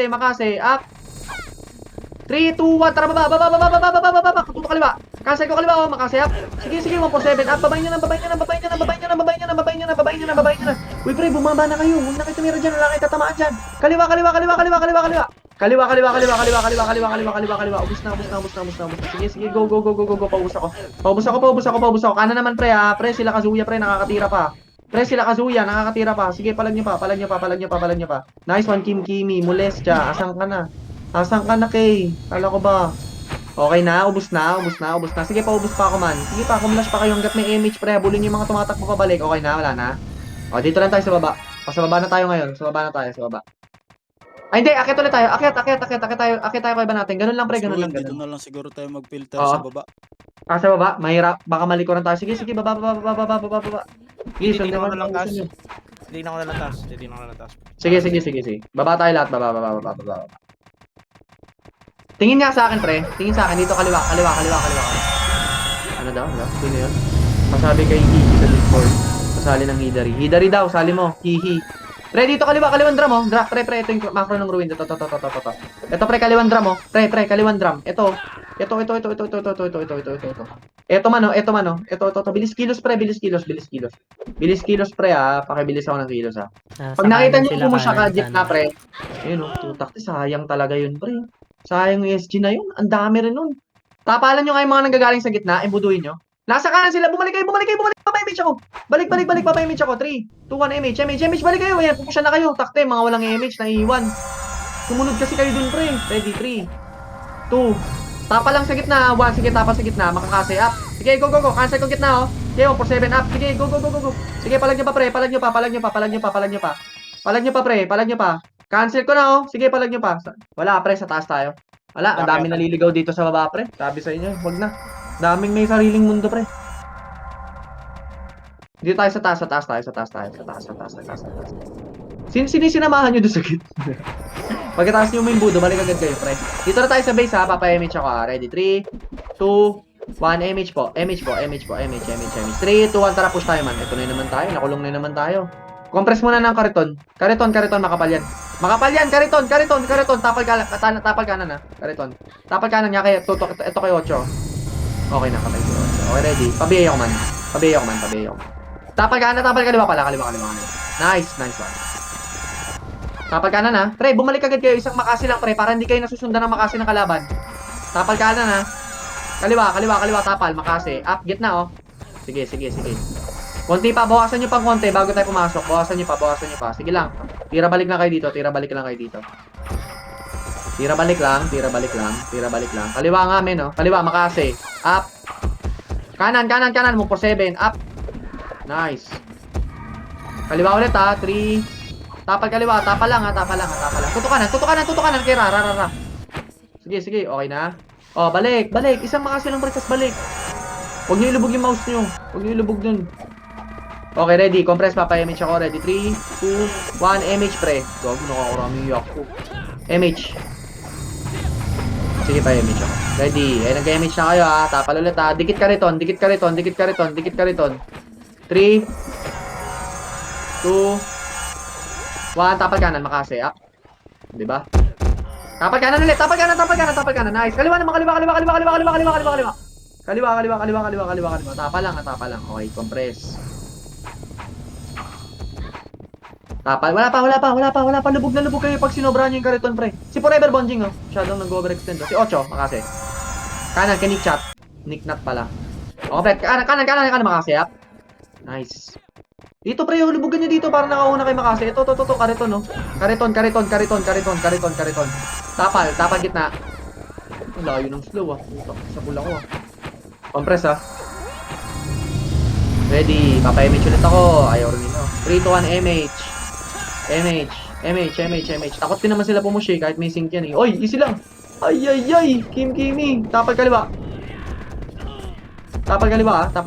Makasi. Up. 3, 2, 1. Tara, baba. Tutok kaliwa. Cancel ko kaliwa. Makasi. Up. Sige. 147. Up. Babayin niyo na. Uy, pre, bumaba na kayo. Huwag na kayo tumira dyan. Wala kayo tatamaan dyan. Kaliwa. Ubus na. Sige. Go. Paubos ako. Kanan naman, pre, ha. Pre, sila Kazuya, pre. Nakakatira pa. Sige, palag nyo pa. Nice one, Kimi. Molestia. Asan ka na, Kay? Kala ko ba? Okay na, ubus na. Sige, paubos pa ako, man. Sige pa, kumlash pa kayo hanggat may image, pre. Habulin yung mga tumatakbo pabalik. Okay na, wala na. O, dito lang tayo sa baba. Pasababa na tayo ngayon. Sa baba. Ay, hindi. Akyat ulit tayo. Akyat tayo kay ba natin. Ganun lang, pre. Dito na lang siguro tayo mag-filter Oo. sa baba. Sa baba. Mahirap. Baka malikuran tayo. Sige. Baba. Sige, Titignan ko sundan na lang mo. taas. Titignan ko na lang taas. Sige. Baba tayo lahat. Baba. Tingin nga sa akin, pre. Tingin sa akin. Dito, kaliwa. Ano daw? Sino yun? Pasabi kay Hihi sa Discord. Pasali ng Hidari daw. Sali mo. Hihi. Pre, dito kaliwan drum, oh. Pre, ito yung macro ng ruin. Ito. Pre, kaliwan drum, oh. Pre, kaliwan drum. Ito. Ito man, oh. Ito. Bilis kilos, pre. Bilis kilos, pre, ah. Pakibilis ako ng kilos, ah. Pag nakita niyo pumusya ka, jeep na, pre. Ayun, oh. Tutak. Sayang talaga yun, pre. Sayang yung SG na yun. Ang dami rin nun. Tapalan nyo kayo mga nanggagaling sa gitna. Imbuduhin nyo. Nasa kanan sila. Bumalik kayo. Papa-image ako. Balik. Papa-image ako. 3, 2, 1, MH. Balik kayo. Ayan, pupusya na kayo. Takte, mga walang MH. Naiiwan. Sumunod kasi kayo dun, pre. Ready, 3, 2. Tapa lang sa gitna. 1. Sige, tapa sa gitna. Makakase. Up. Sige, go. Cancel ko gitna, oh. Sige, 147. Up. Sige, go. Sige, palag nyo pa, pre. Palag nyo pa, pre. Cancel ko na, oh. Sige, palag nyo pa. Wala, pre. Sa taas tayo. Wala, ang dami naliligaw dito sa baba, pre. Sabi sa inyo, wag na. Daming may sariling mundo, pre. Dito tayo sa taas tayo. Sinamahan nyo doon sa gitna. Pagkatapos nyo may budo, balik agad kayo, pre. Dito na tayo sa base, ha. Papa-MH ako, ha. Ready? 3, 2, 1, MH po. 3, 2, 1, tara, push tayo, man. Ito na naman tayo. Nakulong na naman tayo. Compress muna ng kariton. Kariton, makapal yan. Kariton. Tapal kanan na. Kariton. Tapal kanan nga kaya. Ito kay 8. Okay na, kapay ko. Okay, ready. Pabiyayo ko man. Tapal kanan, kaliwa pala. Nice one. Tapal kanan na. Pre, bumalik agad kayo. Isang makasi lang, pre. Para hindi kayo nasusundan ng makasi ng kalaban. Tapal kanan na. Kaliwa. Tapal, makasi. Up, gitna, oh. Sige. Konti pa, bawasan nyo pang konti bago tayo pumasok. Bawasan nyo pa. Sige lang. Tira balik lang kayo dito. Tira balik lang. Kaliwa nga, men, oh. Kaliwa, makasi. Up. Kanan. 147. Up. Nice. Kaliwa ulit, ha. 3. Tapal kaliwa. Tapal lang. Tutukanan. Kaya rara. Sige. Okay na. Oh, balik. Isang makasi lang, breakfast, balik. Huwag nyo ilubog yung mouse nyo. Huwag nyo ilubog dun. Okay, ready. Compress, papa-MH ako. Ready. 3, 2, 1, MH, pre. Gago, nakakarami yak ko. MH. Sige pa, MH ako. Ready. Ay, nag-MH na kayo, ha. Tapal ulit, ha. Dikit kariton. 3, 2, 1. Tapal kanan, makasi. Up. Diba? Tapal kanan ulit. Tapal kanan. Nice. Kaliwa naman. Kaliwa. Tapal lang. Okay, compress. Tapal. Wala pa. Lubog kayo pag sinobrahan nyo yung kariton, pre. Si Forever Bonjing, oh. Masyadong nag-overextend, oh. Si 8, makasi. Kanan, Nick Chat. Nick Nat pala. Okay, kanan, makasi, up. Nice. Dito, pre, lubugan nyo dito para nakauna kayo makasi. Ito, kariton, no. Kariton. Tapal gitna. Ang layo ng slow, ah. Sa pula ko, ah. Compress, ah. Ready. Papa-MH ulit ako. Ayaw rin nyo. 3, 2, 1, MH. MH. Takot din naman sila pumush eh, kahit may sync yan eh. Oy, easy lang. Ay. Kimi. Tapal kaliwa. Tapal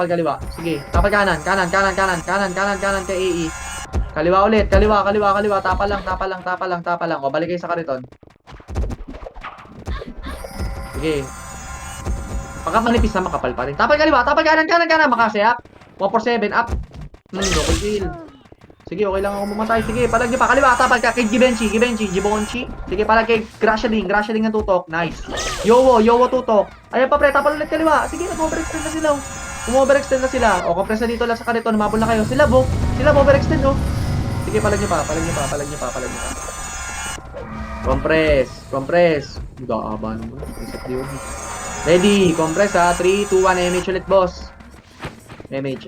kaliwa. Sige, tapal kanan kay AE. Kaliwa ulit, kaliwa. Tapal lang. O, balik kayo sa kariton. Sige. Pagka manipis na makapal pa rin. Tapal kaliwa, kanan. Makasi, up. 147, up. Double kill. Sige, okay lang ako mamatay. Sige, palag niyo pa. Kaliwa, tapal ka kay Givenchy. Sige, palag kay Grashling ang tutok. Nice. Yowo tutok. Ayan pa, pre, tapal ulit kaliwa. Sige, nag-overextend na sila. Overextend na sila. O, compress na dito lang sa kariton. Mabul na kayo. Sila overextend, no? Sige, palag niyo pa. Compress. Gaaba naman. Ready, compress ha. 3, 2, 1, MH ulit, boss. MH.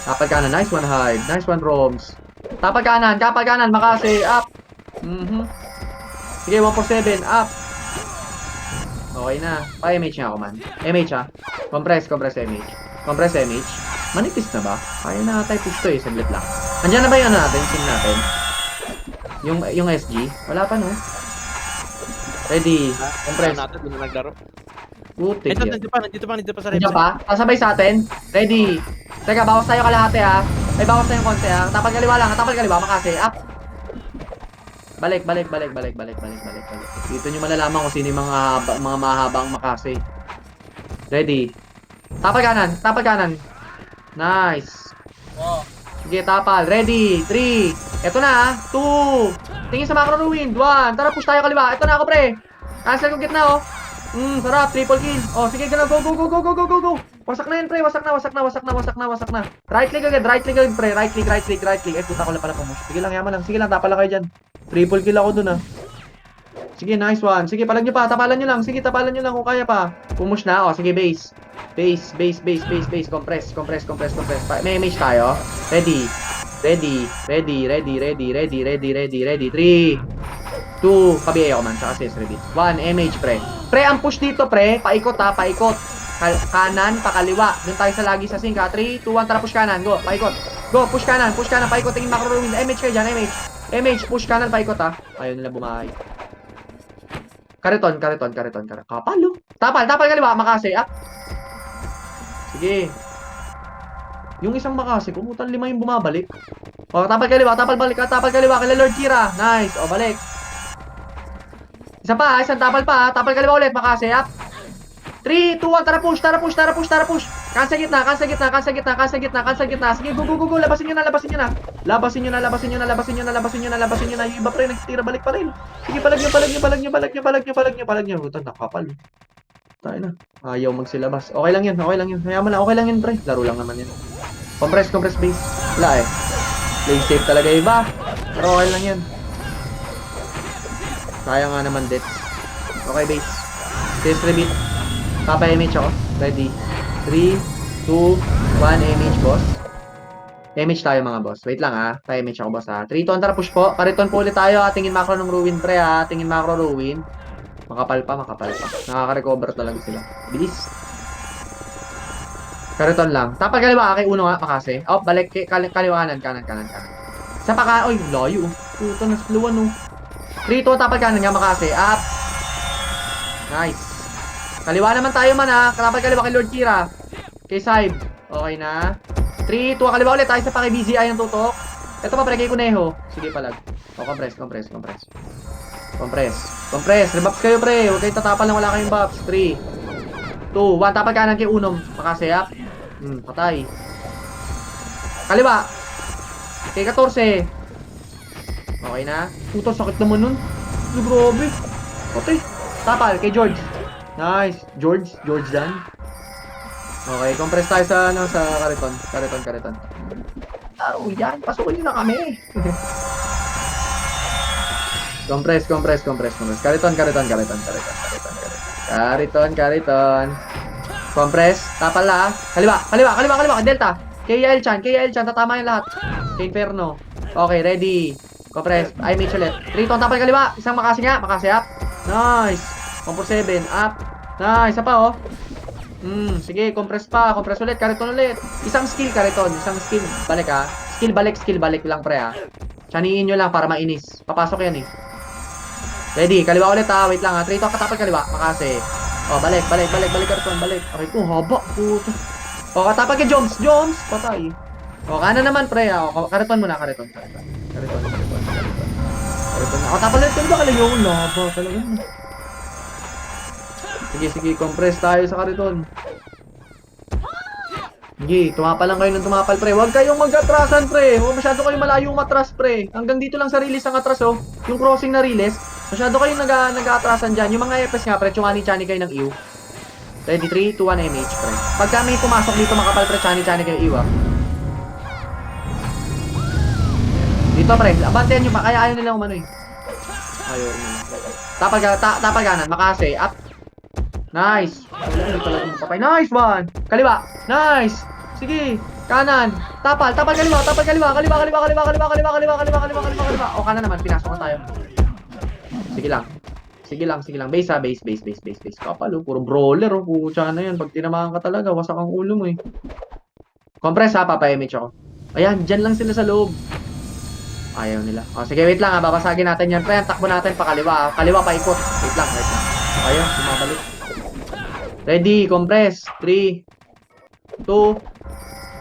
Tapal kanan, nice one hide. Nice one Roms. Tapal kanan, makasi, up. Sige, 147, up. Okay na. Pa-MH nga ako man. MH ha. Compress MH. Manipis na ba? Kaya na tayo push to eh, saglit lang. Andiyan na ba yung ano natin? Sim natin. Yung SG? Wala pa no? Ready. Compress. Natin, hindi na naglaro. Putik yan. Nandito pa sa Nandiyan reps. pa? Sasabay sa atin? Ready. Teka, bawas tayo kalahati ha. Ay, bawas tayo konti ha. Tapal kaliwa, makasi. Up. Balik. Dito nyo malalaman kung sino yung mga mahabang makasi. Ready. Tapal kanan. Nice. Sige, tapal. Ready. 3. Eto na 2. Tingin sa macro ruin. 1. Tara, push tayo kaliwa. Eto na ako, pre. Cancel ko gitna, oh. Sarap. Triple kill. Oh, sige, gano'n. Go. Wasak na yun, pre. Wasak na. Right click agad, pre. Right click. Ay, puta ko lang pala pumus. Sige lang, yaman lang. Sige lang, tapal lang kayo dyan. Triple kill ako dun, ah. Sige, nice one. Sige, palag nyo pa. Tapalan nyo lang. Sige, tapalan nyo lang kung kaya pa. Pumush na. Oh, sige, base. Compress. May image tayo. Ready. 3, 2, pabiay ako man, tsaka sis, ready. 1, MH, pre. Pre, ang push dito, pre. Paikot, ha, paikot. Kanan, pakaliwa. Doon tayo sa lagi sa sync, ha. 3, 2, 1, tara, push kanan. Go, paikot. Go, push kanan, paikot. Tingin macro ruin. MH kayo dyan, MH, push kanan, paikot, ha. Ayaw nila bumahay. Kariton. Kapalo. Tapal kaliwa, makasi, up. Sige. Yung isang makasi, pumutan 5 yung bumabalik. O, tapal kaliwa, kay Lord Kira. Nice, o, balik. Isa pa, isang tapal pa, tapal kaliwa ulit, makasi, up. 3, 2, 1, tara push. Kansa gitna. Sige, go. Labasin nyo na. Yung iba pre, nagtitira balik pa rin. Sige, palag nyo. Buta, nakapal. Tayo na. Ayaw magsilabas. Okay lang yan. Hayaan mo na, okay lang yan, pre. Laro lang naman yan. Compress base. Wala eh. Play safe talaga iba. Pero okay lang yan. Kaya nga naman, Death. Okay, base. Test repeat. Papa-MH ako. Ready. 3, 2, 1, MH, boss. MH tayo, mga boss. Wait lang, ha. Pa-MH ako, boss, ha. 3, 2, tara, push po. Kariton po ulit tayo, ha. Tingin macro ng ruin, pre, ha. Makapal pa. Nakaka-recover talaga sila. Bilis. Kariton lang. Tapal kaliwa, kay Uno, ha. Makasi. Oh, balik. Kaliwa kanan. Sa paka, oy, layo. Puto, nasluwan, 3, 2, tapal kanan nga, makasi. Up. Nice. Kaliwa naman tayo man, ha. Tapal kaliwa kay Lord Kira. Kay Saib. Okay na. 3, 2, kaliwa ulit. Tayo sa paki BZI ng tutok. Ito pa, pre, kay Kuneho. Sige, palag. O, compress. Rebuffs kayo, pre. Huwag kayo tatapal na wala kayong buffs. 3, 2, 1. Tapal kanan kay Unom. Makasayap. Patay. Kaliwa. Kay 14. Okay na. Puto, sakit naman nun. Grabe. Okay. Tapal kay George. Nice. George Dan. Okay, compress tayo sa kariton. Oh, yan. Pasukin nyo na kami. Compress. Kariton. Compress. Tapal la. Kaliwa. Delta. Kay Elchan. Tatama yung lahat. Kay Inferno. Okay, ready. Compress. I make ulit. 3, tapal kaliwa. Isang makasi nga. Makasi up. Nice. 147. Up. Nice. Isa pa, oh. Sige. Compress ulit. Kariton ulit. Isang skill, kariton. Balik, ha. skill balik lang pre ha. Chaniin nyo lang para mainis. Papasok yan eh. Ready, kaliwa ulit ha. Wait lang ha. 3, 2, katapal kaliwa. Makase. O, balik. Karton, balik. Okay, haba. Puto. O, katapal kay Joms. Patay. O, kanan naman pre ha. O, kariton muna, kariton. O, tapal ulit. Kaliwa kaliwa. Laba talaga. Sige, compress tayo sa kariton. Sige, tumapal lang kayo ng tumapal, pre. Huwag kayong mag-atrasan, pre. Huwag masyado kayong malayong matras, pre. Hanggang dito lang sa release ang atras, oh. Yung crossing na release. Masyado kayong nag-atrasan dyan. Yung mga FS nga, pre, chumani-chani kayo ng EU. Ready, 3, 2, 1, MH, pre. Pagka may pumasok dito makapal, pre, chani-chani kayo EU, ah. Dito, pre. Abantayan nyo pa. Kaya ayaw nila umano, eh. Ayaw nila. Tapal kanan. Makase. Up. Nice. Nice one. Kaliwa. Nice. Sige. Kanan. Tapal kaliwa. Kaliwa. O kanan naman. Pinasok na tayo. Sige lang. Base ha. Base. Kapal oh. Puro brawler oh. Pucha na yan. Pag tinamaan ka talaga, wasak ang ulo mo eh. Compress ha. Papa-image ako. Ayan. Dyan lang sila sa loob. Ayaw nila. O sige, wait lang ha. Babasagin natin yan. Pre, takbo natin pa kaliwa. Kaliwa pa ikot. Wait lang. Ayaw. Sumabalik. Ready, compress. 3, 2,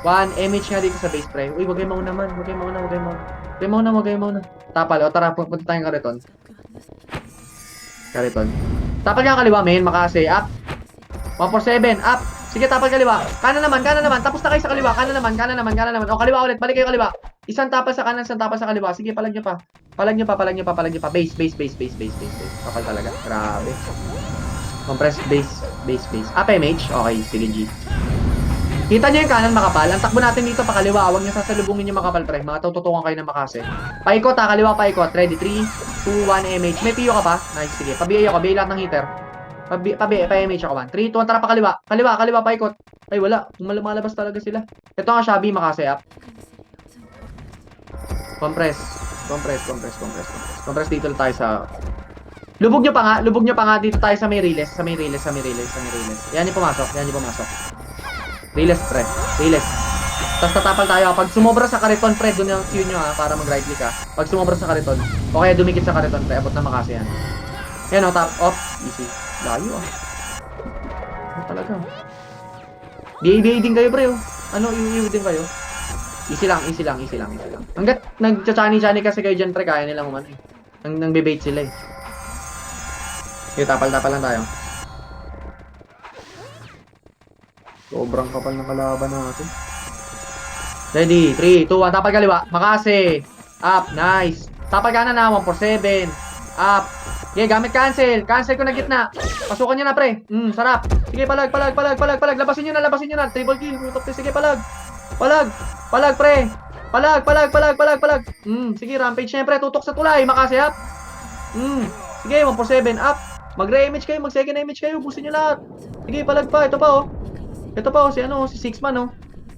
1. MH nga dito sa base, pre. Uy, wag kayo mauna man. Wag kayo mauna. Tapal. O, tara, punta tayong kariton. Tapal nga kaliwa, men. Makase. Up. 147. Up. Sige, tapal kaliwa. Kanan naman. Tapos na kayo sa kaliwa. Kanan naman. O, kaliwa ulit. Balik kayo kaliwa. Isang tapal sa kanan, isang tapal sa kaliwa. Sige, palag nyo pa. Base. Kapal talaga. Grabe. Compress base. Up MH. Okay, sige G. Kita nyo yung kanan makapal. Ang takbo natin dito pa kaliwa. Huwag nyo sasalubungin yung makapal, pre. Mga tututukan kayo ng makase. Paikot ha, kaliwa paikot. Ready, 3, 2, 1, MH. May PO ka pa? Nice, sige. Pa-BA ako. BA lahat ng hitter. Pa-MH ako 1. 3, 2, 1, tara pa kaliwa. Kaliwa, paikot. Ay, wala. Lumalabas talaga sila. Ito nga, Shabby, makase up. Compress dito tayo sa... Lubog nyo pa nga dito tayo sa may release. Yan yung pumasok. Release, pre. Tapos tatapal tayo. Pag sumobra sa kariton, pre, doon yung cue nyo ha, para mag-right click ha. Pag sumobra sa kariton, o kaya dumikit sa kariton, pre, abot na makasi yan. Yan o, tap, off, easy. Layo ah. Ano talaga? BA din kayo, pre. Ano, iwi din kayo. Easy lang. Hanggat nagcha-chani-chani kasi kayo dyan, pre, kaya nilang umano eh. Nang bebait sila eh. Okay, tapal lang tayo. Sobrang kapal ng kalaban natin. Ready, 3, 2, 1, tapal kaliwa. Makase. Up, nice. Tapal kanan na, 147. Up. Okay, gamit cancel. Cancel ko na gitna. Pasukan nyo na, pre. Sarap. Sige, palag. Labasin nyo na. Triple kill. Sige, palag, pre. Palag. Sige, rampage syempre. Tutok sa tulay. Makase, up. Sige, 147. Up. Mag-re-image kayo, mag-second image kayo, busin nyo lahat. Sige, palag pa, ito pa oh, si 6 man oh.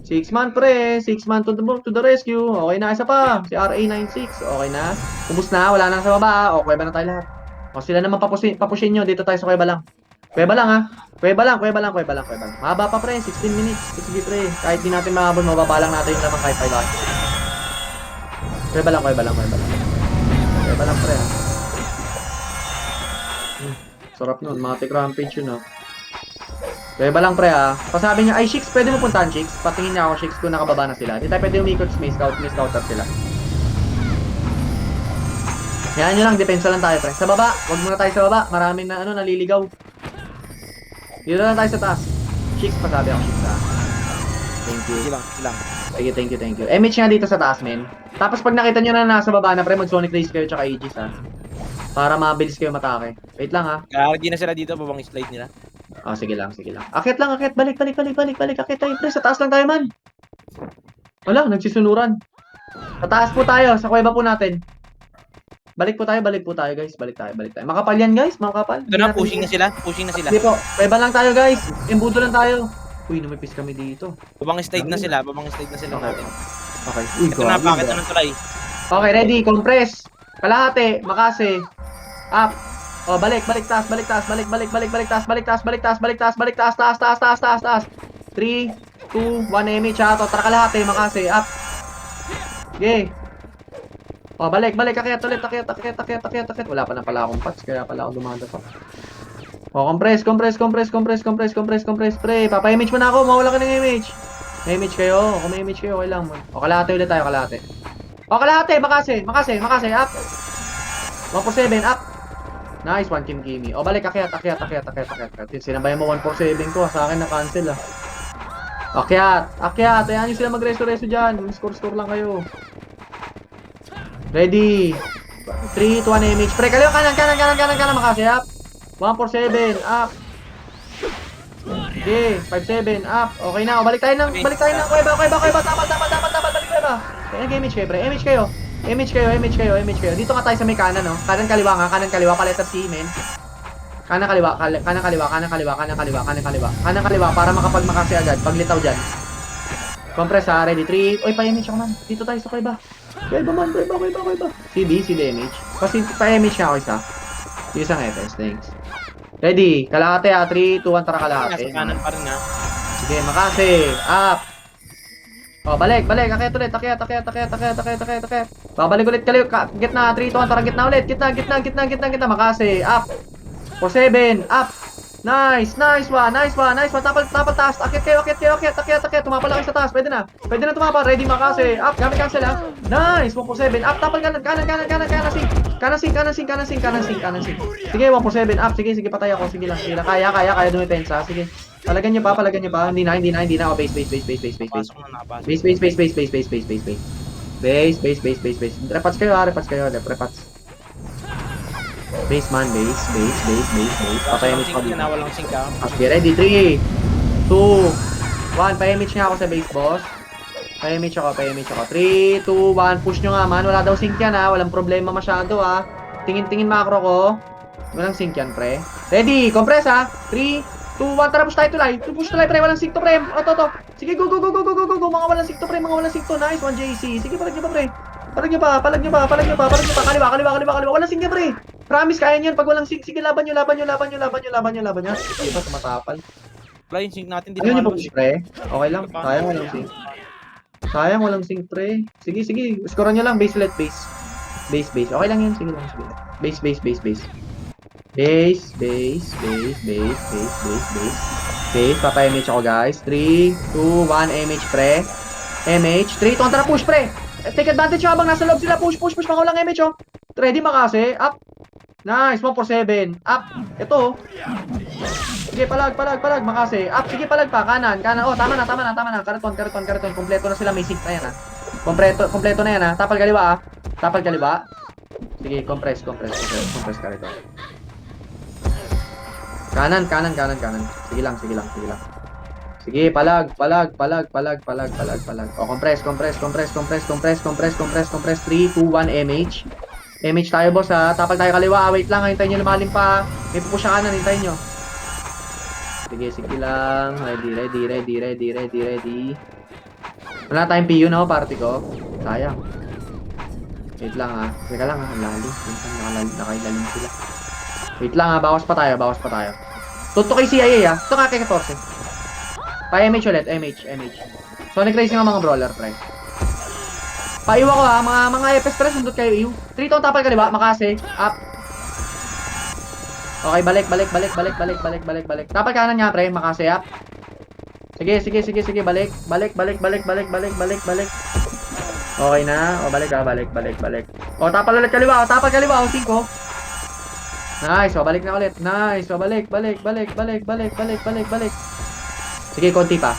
6 man pre, 6 man to the rescue. Okay na, isa pa, si RA96, okay na. Ubus na, wala nang sa baba, okay ba na tayo lahat. O sila naman papushin nyo, dito tayo sa kuweba lang. Kuweba lang ha, kuweba lang. Mahaba pa pre, 16 minutes, sige pre. Kahit di natin mahabol, mababa lang natin yung lamang kahit 5 hours. Kuweba lang pre ha. Sarap nun, matik rampage yun ah. Kuweba lang pre ah. Pasabi niya, ay Shix, pwede mo puntahan Shix. Patingin niya ako Shix kung nakababa na sila. Di tayo pwede umikot, may scouter sila. Yan nyo lang, depensa lang tayo pre. Sa baba, wag muna tayo sa baba. Maraming na naliligaw. Dito lang tayo sa taas. Shix, pasabi ako Shix ah. Thank you. Sige, thank you. MH nga dito sa taas men. Tapos pag nakita nyo na nasa baba na pre, mag Sonic Race kayo tsaka Aegis ah. Para mabilis kayo matake. Wait lang ha. Hindi na sila dito, babang slide nila. Oh, sige lang. Akit lang. Balik. Akit tayo, pre. Sa taas lang tayo, man. Wala, nagsisunuran. Sa taas po tayo. Sa kuweba po natin. Balik po tayo, guys. Balik tayo. Makapal yan, guys. Makapal. Ito na, pushing na sila. Hindi po. Kuweba lang tayo, guys. Embudo lang tayo. Uy, numipis kami dito. Babang slide na sila natin. Okay. Uy, Ito na, bakit na ng tulay? Okay, ready. Compress. Kalahati. Makase. Up. Oh, balik, taas. 3, 2, 1, MH ha. Tara kalahati, makase. Up. Sige. O, balik. Akyat ulit. Akyat. Wala pa na pala akong patch, kaya pala ako dumada pa. O, compress. Pre, papa-image mo na ako. Mawala ka ng image. May image kayo. Kung may image kayo, okay lang. O, kalahati ulit tayo, kalahati. O, kalahati. Makase. Up. 147, up. Nice, 1 Kimi. O, balik. Akyat. Sinabayan mo 147 ko. Sa akin na-cancel, ah. Akyat. Ayan yung sila mag-reso-reso dyan. Score lang kayo. Ready. 3, 2, 1 image. Pre, kaliwa. Kanan. Makase, up. 147, up. Okay, 57, up. Okay na. O, balik tayo ng kuweba. Dapat. Balik kuweba. Image kayo, pre. Image kayo. Dito nga tayo sa may kanan, no? Kanan kaliwa, pa letter C, men. Kanan kaliwa, para makapagmakasi agad. Paglitaw dyan. Compress, ha. Ready, 3. Oy, pa-image ako, man. Dito tayo sa kuweba. Kuweba. CD image. Kasi pa-image nga ako isa. Isang FS, thanks. Ready, kalahati, ha. 3, 2, 1, tara kalahati. Nasa kanan pa rin, ha. Sige, makasi. Up. O, balik. Akyat ulit. Babalik ulit kayo. Gitna, 3, 2, 1, tara gitna ulit. Gitna. Makasi. Up. 47. Up. Nice one. Tapal taas. Akyat kayo. Tumapal lang kayo sa taas. Pwede na tumapal. Ready, makasi. Up. Gamit cancel, ha. Nice. 147. Up. Tapal kanan. Kanan sing. Sige, 147. Up. Sige, patay ako. Sige lang. Kaya dumipensa. Sige. Palagan nyo pa. Hindi na. O, base. Pasok na napasok. Base. Repats kayo. Base. Papayamage Sink ako dito. na, walang sink, ha. Okay, ready. 3, 2, 1. Payamage nga ako sa base, boss. Payamage ako. 3, 2, 1. Push nyo nga, man. Wala daw sink yan, ha. Walang problema masyado, ha. Tingin macro ko. Walang sink yan, pre. Ready. Compress, ha. 3, 2, 1. Tara, push tayo tulay. Pre. Walang sink to, pre. To. Sige, go. Mga walang sink to, pre. Nice, 1 JC. Sige, palag nyo pa, pre. Palag nyo pa. Walang sink yan, pre. Promise, kaya nyo yan. Pag walang sink, sige, laban nyo. Sige, basta matapal. Wala yung sink natin, di Ano nyo naman. pa, pre? Okay lang. Sayang walang sink, pre. Sige. Scorean nyo lang. Base. Okay lang yun. Sige lang. Base. Papa-MH ako, guys. 3, 2, 1. MH, pre. MH. 3, 2, 1. Tara, push, pre. Take advantage habang nasa loob sila. Push. Mga walang MH, oh. Ready, makase. Up. Nice. 147. Up. Ito. Sige, palag. Makase. Up. Sige, palag pa. Kanan. Oh, tama na. Karaton. Kompleto na sila. May sink na yan, ha. Kompleto na yan, ha. Tapal kaliwa. Sige, compress karaton. Kanan. Sige lang. Sige, palag. O, compress. 3, 2, 1, MH. MH tayo, boss, ha. Tapal tayo kaliwa. Wait lang, hintayin nyo lumalim pa. May pupush siya kanan, hintayin nyo. Sige lang. Ready. Wala tayong PU, no, party ko. Sayang. Wait lang, ha. Teka lang, ha. Nakailalim sila. Wait lang, ha. Bawas pa tayo. Tuto kay CIA, ha. Ito nga kay 14. Pa-MH ulit. MH. Sonic Racing ang mga brawler, pre. Paiwa ko, ha. Mga FS, pre. Sundot kayo, EU. 3 to, tapal kaliwa. Makase. Up. Okay, balik. Tapal kanan nga, pre. Makase, up. Sige. Balik. Okay na. O, balik. O, tapal ulit kaliwa. O, 5. Nice. O, balik na ulit. Nice. O, balik. Sige, konti pa.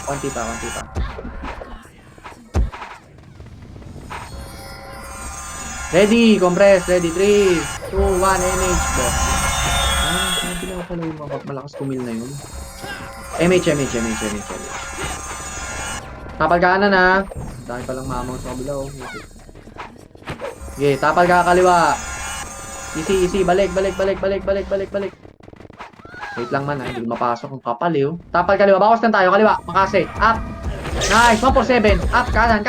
Ready, compress. Ready, 3, 2, 1, MH, boss. Hindi na pala yung malakas kumil na yun. MH. Tapal kanan, ha. Dahil palang mamaw sa kabila, oh. Sige, tapal ka kaliwa. Easy. Balik. Wait lang, man, ha. Hindi mapasok ang kapal, eh, oh. Tapal kaliwa. Bawas lang tayo. Kaliwa. Makase. Up. Nice. 147. Up. Kanan.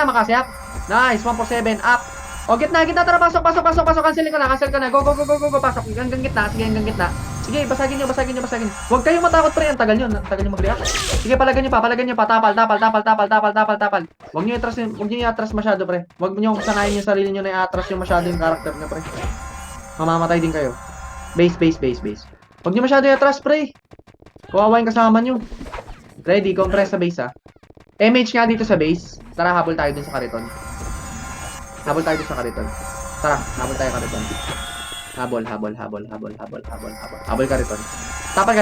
Makase. Up. Nice. 147. Up. O, gitna. Tara, pasok. Cancel ka na. Go. Pasok. Hanggang gitna. Sige, Sige, basagin nyo. Huwag kayong matakot pre, ang tagal nyo mag-react. Sige, palagan nyo pa, tapal. Huwag nyo i-atras masyado pre. Huwag nyo sanayin yung sarili nyo na i-atras yung masyado yung character nyo pre. Mamamatay din kayo. Base. Huwag nyo masyado i-atras pre. Kawawa yung kasama nyo. Ready, compress sa base ha. MH nga dito sa base. Tara, habol tayo dun sa kariton. Tara, habol tayo kariton. Habol kariton. Tapal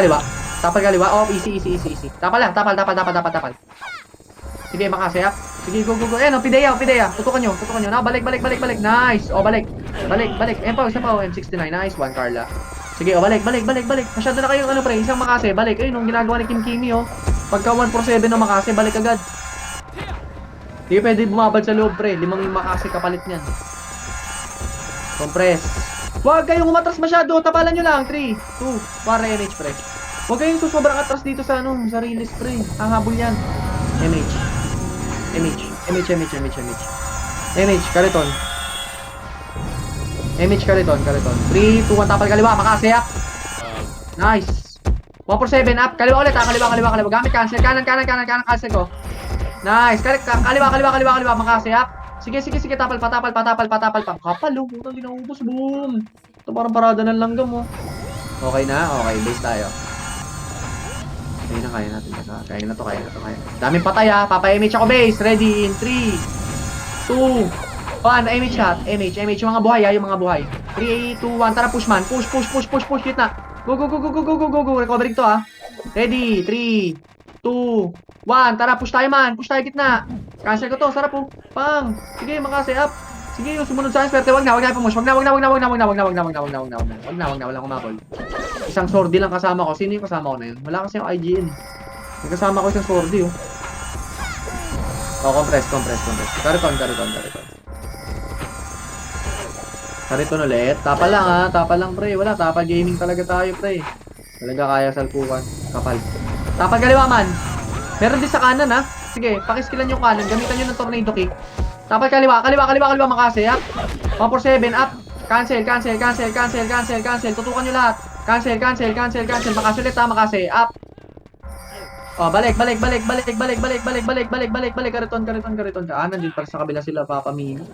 kaliwa. Oh, easy. Tapal. Sige, makasayap. Sige, go. Ayan, Pidea. Tutukan nyo. Na, balik. Nice. Oh, balik. Isa pa, M69. Nice one, Carla. Sige, oh, balik. Masyado na kayong pre, isang makase. Balik. Ayun, ginagawa ni Kim Kimi, oh. Pagka 147 ng makase, balik agad. Hindi pwede bumabad sa loob, pre. 5 makase kapalit niyan. Compress. Huwag kayong umatras masyado. Tapalan nyo lang. 3, 2, para MH, pre. Huwag kayong susobrang atras dito sa release, pre. Ang habol yan. MH, kariton. 3, 2, 1, tapal kaliwa. Makasaya. Nice. 147 up. Kaliwa ulit, ha. Kaliwa. Gamit cancel. Kanan, cancel ko. Nice. Kaliwa. Makasaya. Sige, tapal pa. Kapal, oh. Putang ginaubos, boom. Ito parang parada ng langgam, oh. Okay na, base tayo. Kaya natin. Kaya na to. Daming patay, ha. Papa-MH ako, base. Ready, in 3, 2, 1. MH shot. MH. Yung mga buhay, ha. Yung mga buhay. 3, 2, 1. Tara, push, man. Push. Hit na. Go. Recovering to, ha. Ready, 3, 2, 1. Tara, push tayo, man. Push tayo, gitna. Cancel ko to, sarap po. Pang. Sige, makase up. Sige, yung sumunod sa akin, swerte. Wag na push. Wag na. Walang kumabol. Isang sordi lang kasama ko. Sino yung kasama ko na yun? Wala kasi yung IGN. May kasama ko isang sordi, oh. Oh, compress. Kariton. Kariton ulit. Tapal lang, pre. Wala, tapal gaming talaga tayo, pre. Talaga kaya salpukan. Kapal. Tapal kaliwa, man. Meron din sa kanan, ha. Sige, pakiskilan yung kanan. Gamitan nyo ng tornado kick. Tapal kaliwa, makase, ha. 147, up. Cancel. Tutukan nyo lahat. Cancel. Makasulit, ha, makase, up. Oh, balik. Kariton. Kanan din para sa kabila sila, Papa Mimi.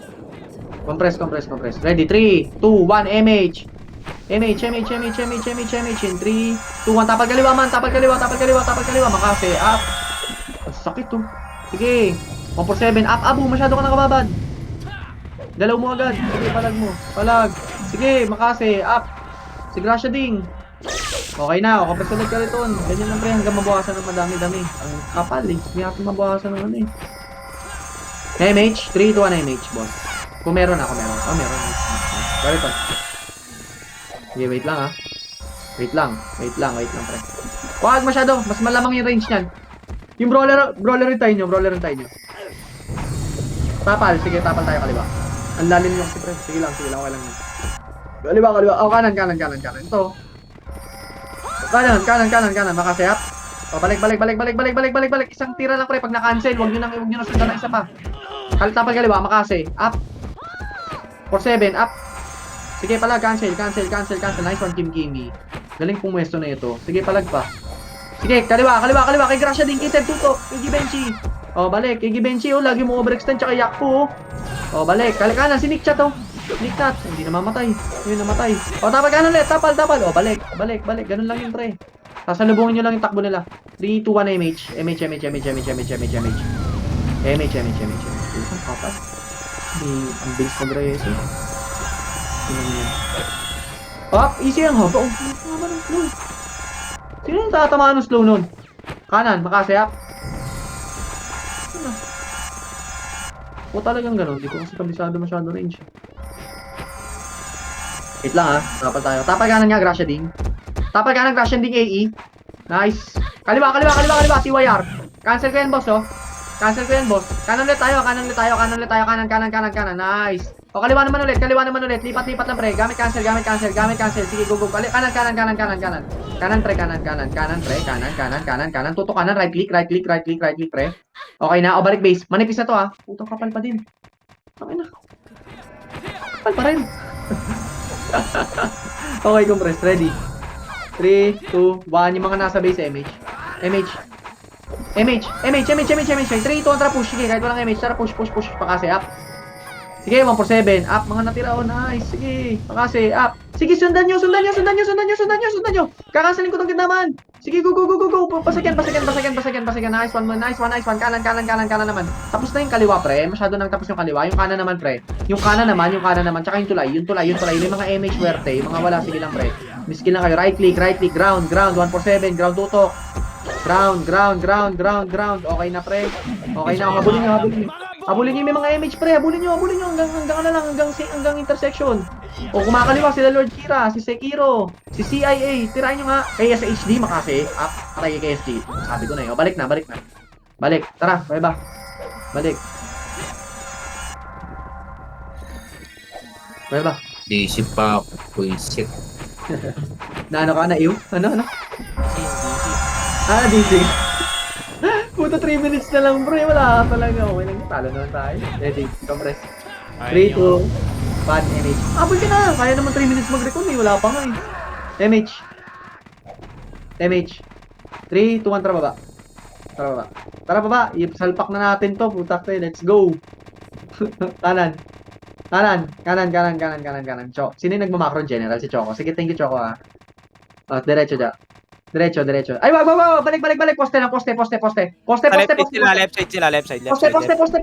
Compress. Ready, 3, 2, 1, MH. In 3, 2, 1. Tapal kaliwa, man. Makase, up. Sakit, oh. Sige. 147. Up. Masyado ka nakababad. Dalaw mo agad. Sige, palag. Sige, makase. Up. Si Gracia ding. Okay na. Kapag ulit ka rito. Ganyan lang, pre. Hanggang mabawasan ng madami-dami. Ang kapal, eh. Hindi natin mabawasan ng ano, eh. MH. 3 to 1 MH, boss. Kung meron. Oh, meron. Karito. Sige, wait lang, ha. Wait lang, pre. Huwag masyado. Mas malamang yung range niyan. Yung brawler rin tayo nyo. Tapal, sige, tapal tayo kaliwa. Ang lalim yung si pre. Sige lang, okay lang yun. Kaliwa. Oh, kanan. Ito. Kanan. Makasayap. Oh, balik. Isang tira lang, pre. Pag na-cancel, huwag nyo na sundan na isa pa. Tapal kaliwa, makase. Up. 47, up. Sige, palag, cancel. Nice one, Kim Kimi. Galing pumwesto na ito. Sige, palag pa. Sige, kaliwa. Kay Gracia din, Kiteb, tutok. Kay Givenchy. Oh, balik. Kay Givenchy, oh. Lagi mo overextend, tsaka Yakpo, oh. Oh, balik. Kanan, si Nick Chat, oh. Nick Chat. Hindi namamatay. Yun, namatay. Oh, tapal kanan ulit. Tapal. Oh, balik. Ganun lang yun, pre. Sasalubungin nyo lang yung takbo nila. 3, 2, 1, MH. Isang kapal. Ang bilis mag-reyes, eh. Oh, easy ang haba. Oh, tama ng slow. Sino yung tatamaan ng slow nun? Kanan, makasayap. Ano? O talagang ganun. Hindi ko kasi kabisado masyado range. Wait lang, ha. Tapal tayo. Tapal kanan nga, Gracia ding. AE. Nice. Kaliwa. TYR. Cancel ko yan, boss, oh. Kanan ulit tayo. Kanan. Nice. O, kaliwa naman ulit. Lipat lang, pre. Gamit cancel. Sige, go. Kanan. Kanan, pre. Kanan. Tutok kanan. Right click, pre. Okay na. O, balik base. Manipis na to, ha. Putang kapal pa din. Okay na. Kapal pa rin. Okay, compress. Ready. 3, 2, 1. Yung mga nasa base, MH. MH. MH. MH. MH. MH. MH. 3, 2, 1, tara push. Sige, kahit walang MH, tara push. Pakase, up. Sige, 147. Up, mga natira. Oh, nice. Sige, pakase, up. Sige, sundan nyo. Kakasalin ko tong gitnaman. Sige, go. Pasagyan. Nice one. Kanan naman. Tapos na yung kaliwa, pre. Masyado nang tapos yung kaliwa. Yung kanan naman, pre. Yung kanan naman. Tsaka yung tulay. Yung tulay. May mga MH swerte. Yung mga wala, sige lang, pre. Miskill lang kayo. Right click. Ground. 147. Ground tutok. Ground. Okay na, pre. Okay na. Habulin nyo. May mga MH, pre. Habulin nyo. Hanggang intersection. O kumakaliwa sila Lord Kira, si Sekiro, si CIA. Tirahin nyo nga. Kaya sa HD makasi. Patay kay KSG. Sabi ko na yun. Balik na. Balik. Tara, ba? Balik. Ba? Isip pa ako. Puisit. Ano ka na, Ano? DC. Puta 3 minutes na lang, bro. Wala ka talaga. Okay lang. Talo naman tayo. Ready. Compress. 3, 2, 1, MH. Abol ka na. Kaya naman 3 minutes mag-recon eh. Wala pa nga eh. MH. 3, 2, 1, tara baba. Salpak na natin to. Putak tayo. Let's go. Kanan. Sino yung nagmamakro general? Si Choco. Sige, thank you, Choco ah. Diretso. Ay, wag. Balik. Poste.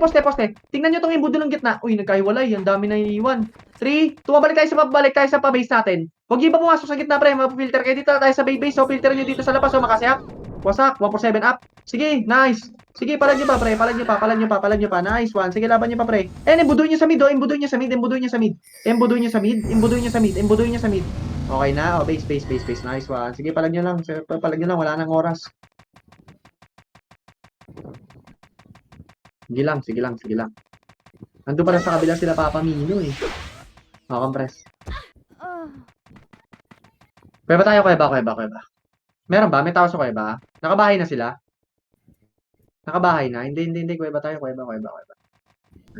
Poste. Tingnan nyo tong imbudo ng gitna. Uy, nagkahiwalay. Ang dami na iiwan. 3, 2, balik tayo sa pa-base natin. Huwag yung iba pumasok sa gitna, pre. Mapapilter kayo dito tayo sa base. So, filter nyo dito sa labas. So, makasya. Wasak. 147 up. Sige, nice. Sige, palag nyo pa, pre. Palag nyo pa. Nice one. Sige, laban nyo pa, pre. Imbudoy nyo sa mid. Imbudoy nyo sa mid. Okay na. Oh, base. Nice one. Sige, palag nyo lang. Wala nang oras. Sige lang. Nandun pa na sa kabila sila Papamino eh. Compress. Kuweba tayo. Meron ba? May tao sa kuweba? Nakabahay na sila? Nakabahay na? Hindi. Kuweba tayo. Ano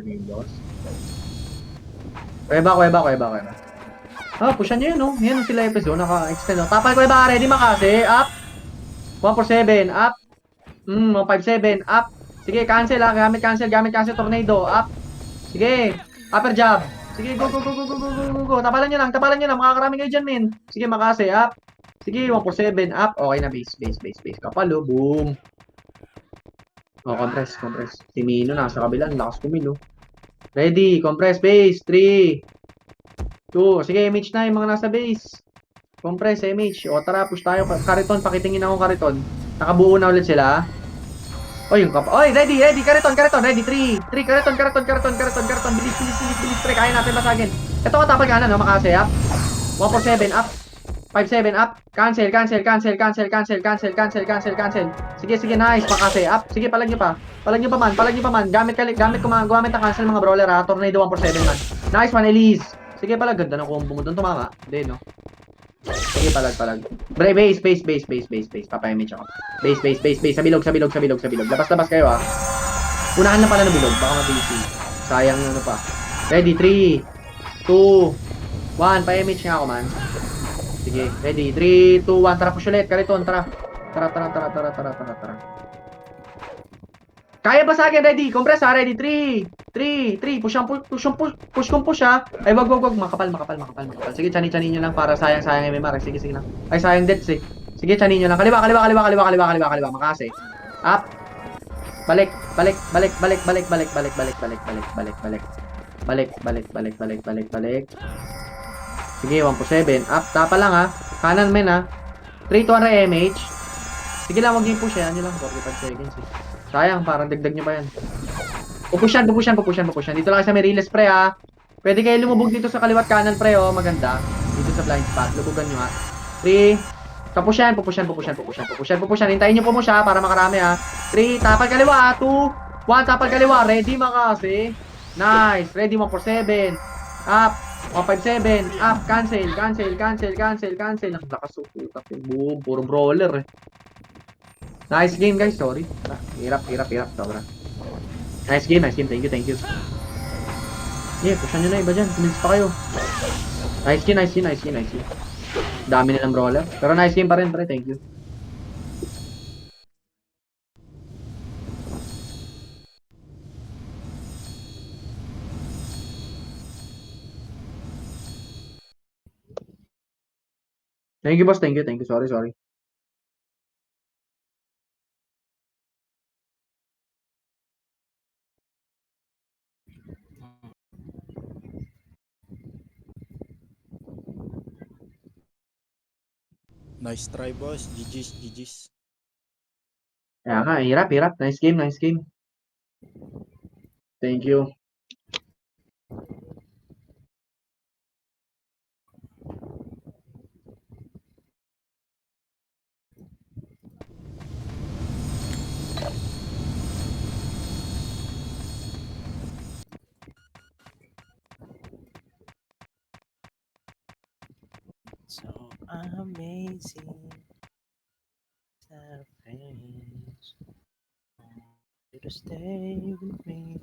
yung boss? Kuweba. Pushan nyo yun, no? Yan sila episode. Naka-extend, no? Tapal kuweba. Ready makasi. Up. 147. Up. 157. Up. Sige, cancel ha. Gamit cancel. Tornado. Up. Sige. Upper jab. Sige, go. Tapalan nyo lang. Makakarami kayo dyan, men. Sige, makasi. Up. Sige, 147. Up. Okay na, base. Kapalo. Boom. Compress. Si Mino nasa kabila. Ang lakas kumilo. Ready. Compress. Base. 3, 2. Sige, MH na yung mga nasa base. Compress, MH. O, tara. Push tayo. Kariton. Pakitingin akong kariton. Nakabuo na ulit sila. Oy, ready. Kariton. Ready. 3, kariton. Bilis. Pre, kaya natin basagin. Ito katapal kanan, no? Makasi, up. 147, up. 57, up. Cancel. Sige, nice. Makasi, up. Sige, palag nyo pa man. Gamit ang cancel mga brawler, ha. Tornado 147 man. Nice one, Elise. Sige, palag. Ganda ng combo mo doon. Tumama. Hindi, no? Sige, palag. Base. Papa-image ako. Base. Sa bilog. Labas kayo, ha. Unahan lang pala ng bilog. Baka mabisi. Sayang yung ano pa. Ready, 3, 2, 1. Pa-image nga ako, man. Sige, ready. 3, 2, 1. Tara, push ulit. Kariton, tara. Kaya ba sa akin? Ready. Compress, ha. Ready. 3. Push ha. Ay, wag. Makapal. Sige, chanin nyo lang para sayang MMR. Sige lang. Ay, sayang deaths eh. Sige, chanin nyo lang. Kaliwa. Makasi. Up. Balik. Sige, 147. Up. Tapa lang, ha. Kanan men, ha. 3 to 100 MH. Sige lang, wag yung push. Yan nyo lang. 45 seconds eh. Sayang, parang dagdag nyo pa yan. Pupusyan. Dito lang kayo sa may relay pre, ha. Pwede kayo lumubog dito sa kaliwat kanan, pre, oh. Maganda. Dito sa blind spot. Lubugan nyo, ha. 3. Pupusyan. Hintayin nyo po mo siya para makarami, ha. 3. Tapal kaliwa, ha. 2. 1. Tapal kaliwa. Ready, makasi. Nice. Ready, 147. Up. 157. Up. Cancel. Ang lakas ng putak. Boom. Puro brawler, eh. Nice game, guys. Sorry. Hirap. Sobra. Nice game. Thank you. Yeah, pushan nyo na iba dyan. Tumilis pa kayo. Nice game. Dami nilang brawler. Pero nice game pa rin, pre. Thank you. Thank you, boss. Thank you. Thank you. Sorry, sorry. Nice try, boss. GG's, GG's. Kaya nga, hirap, hirap. Nice game, nice game. Thank you. So amazing. Friends. You to stay with me.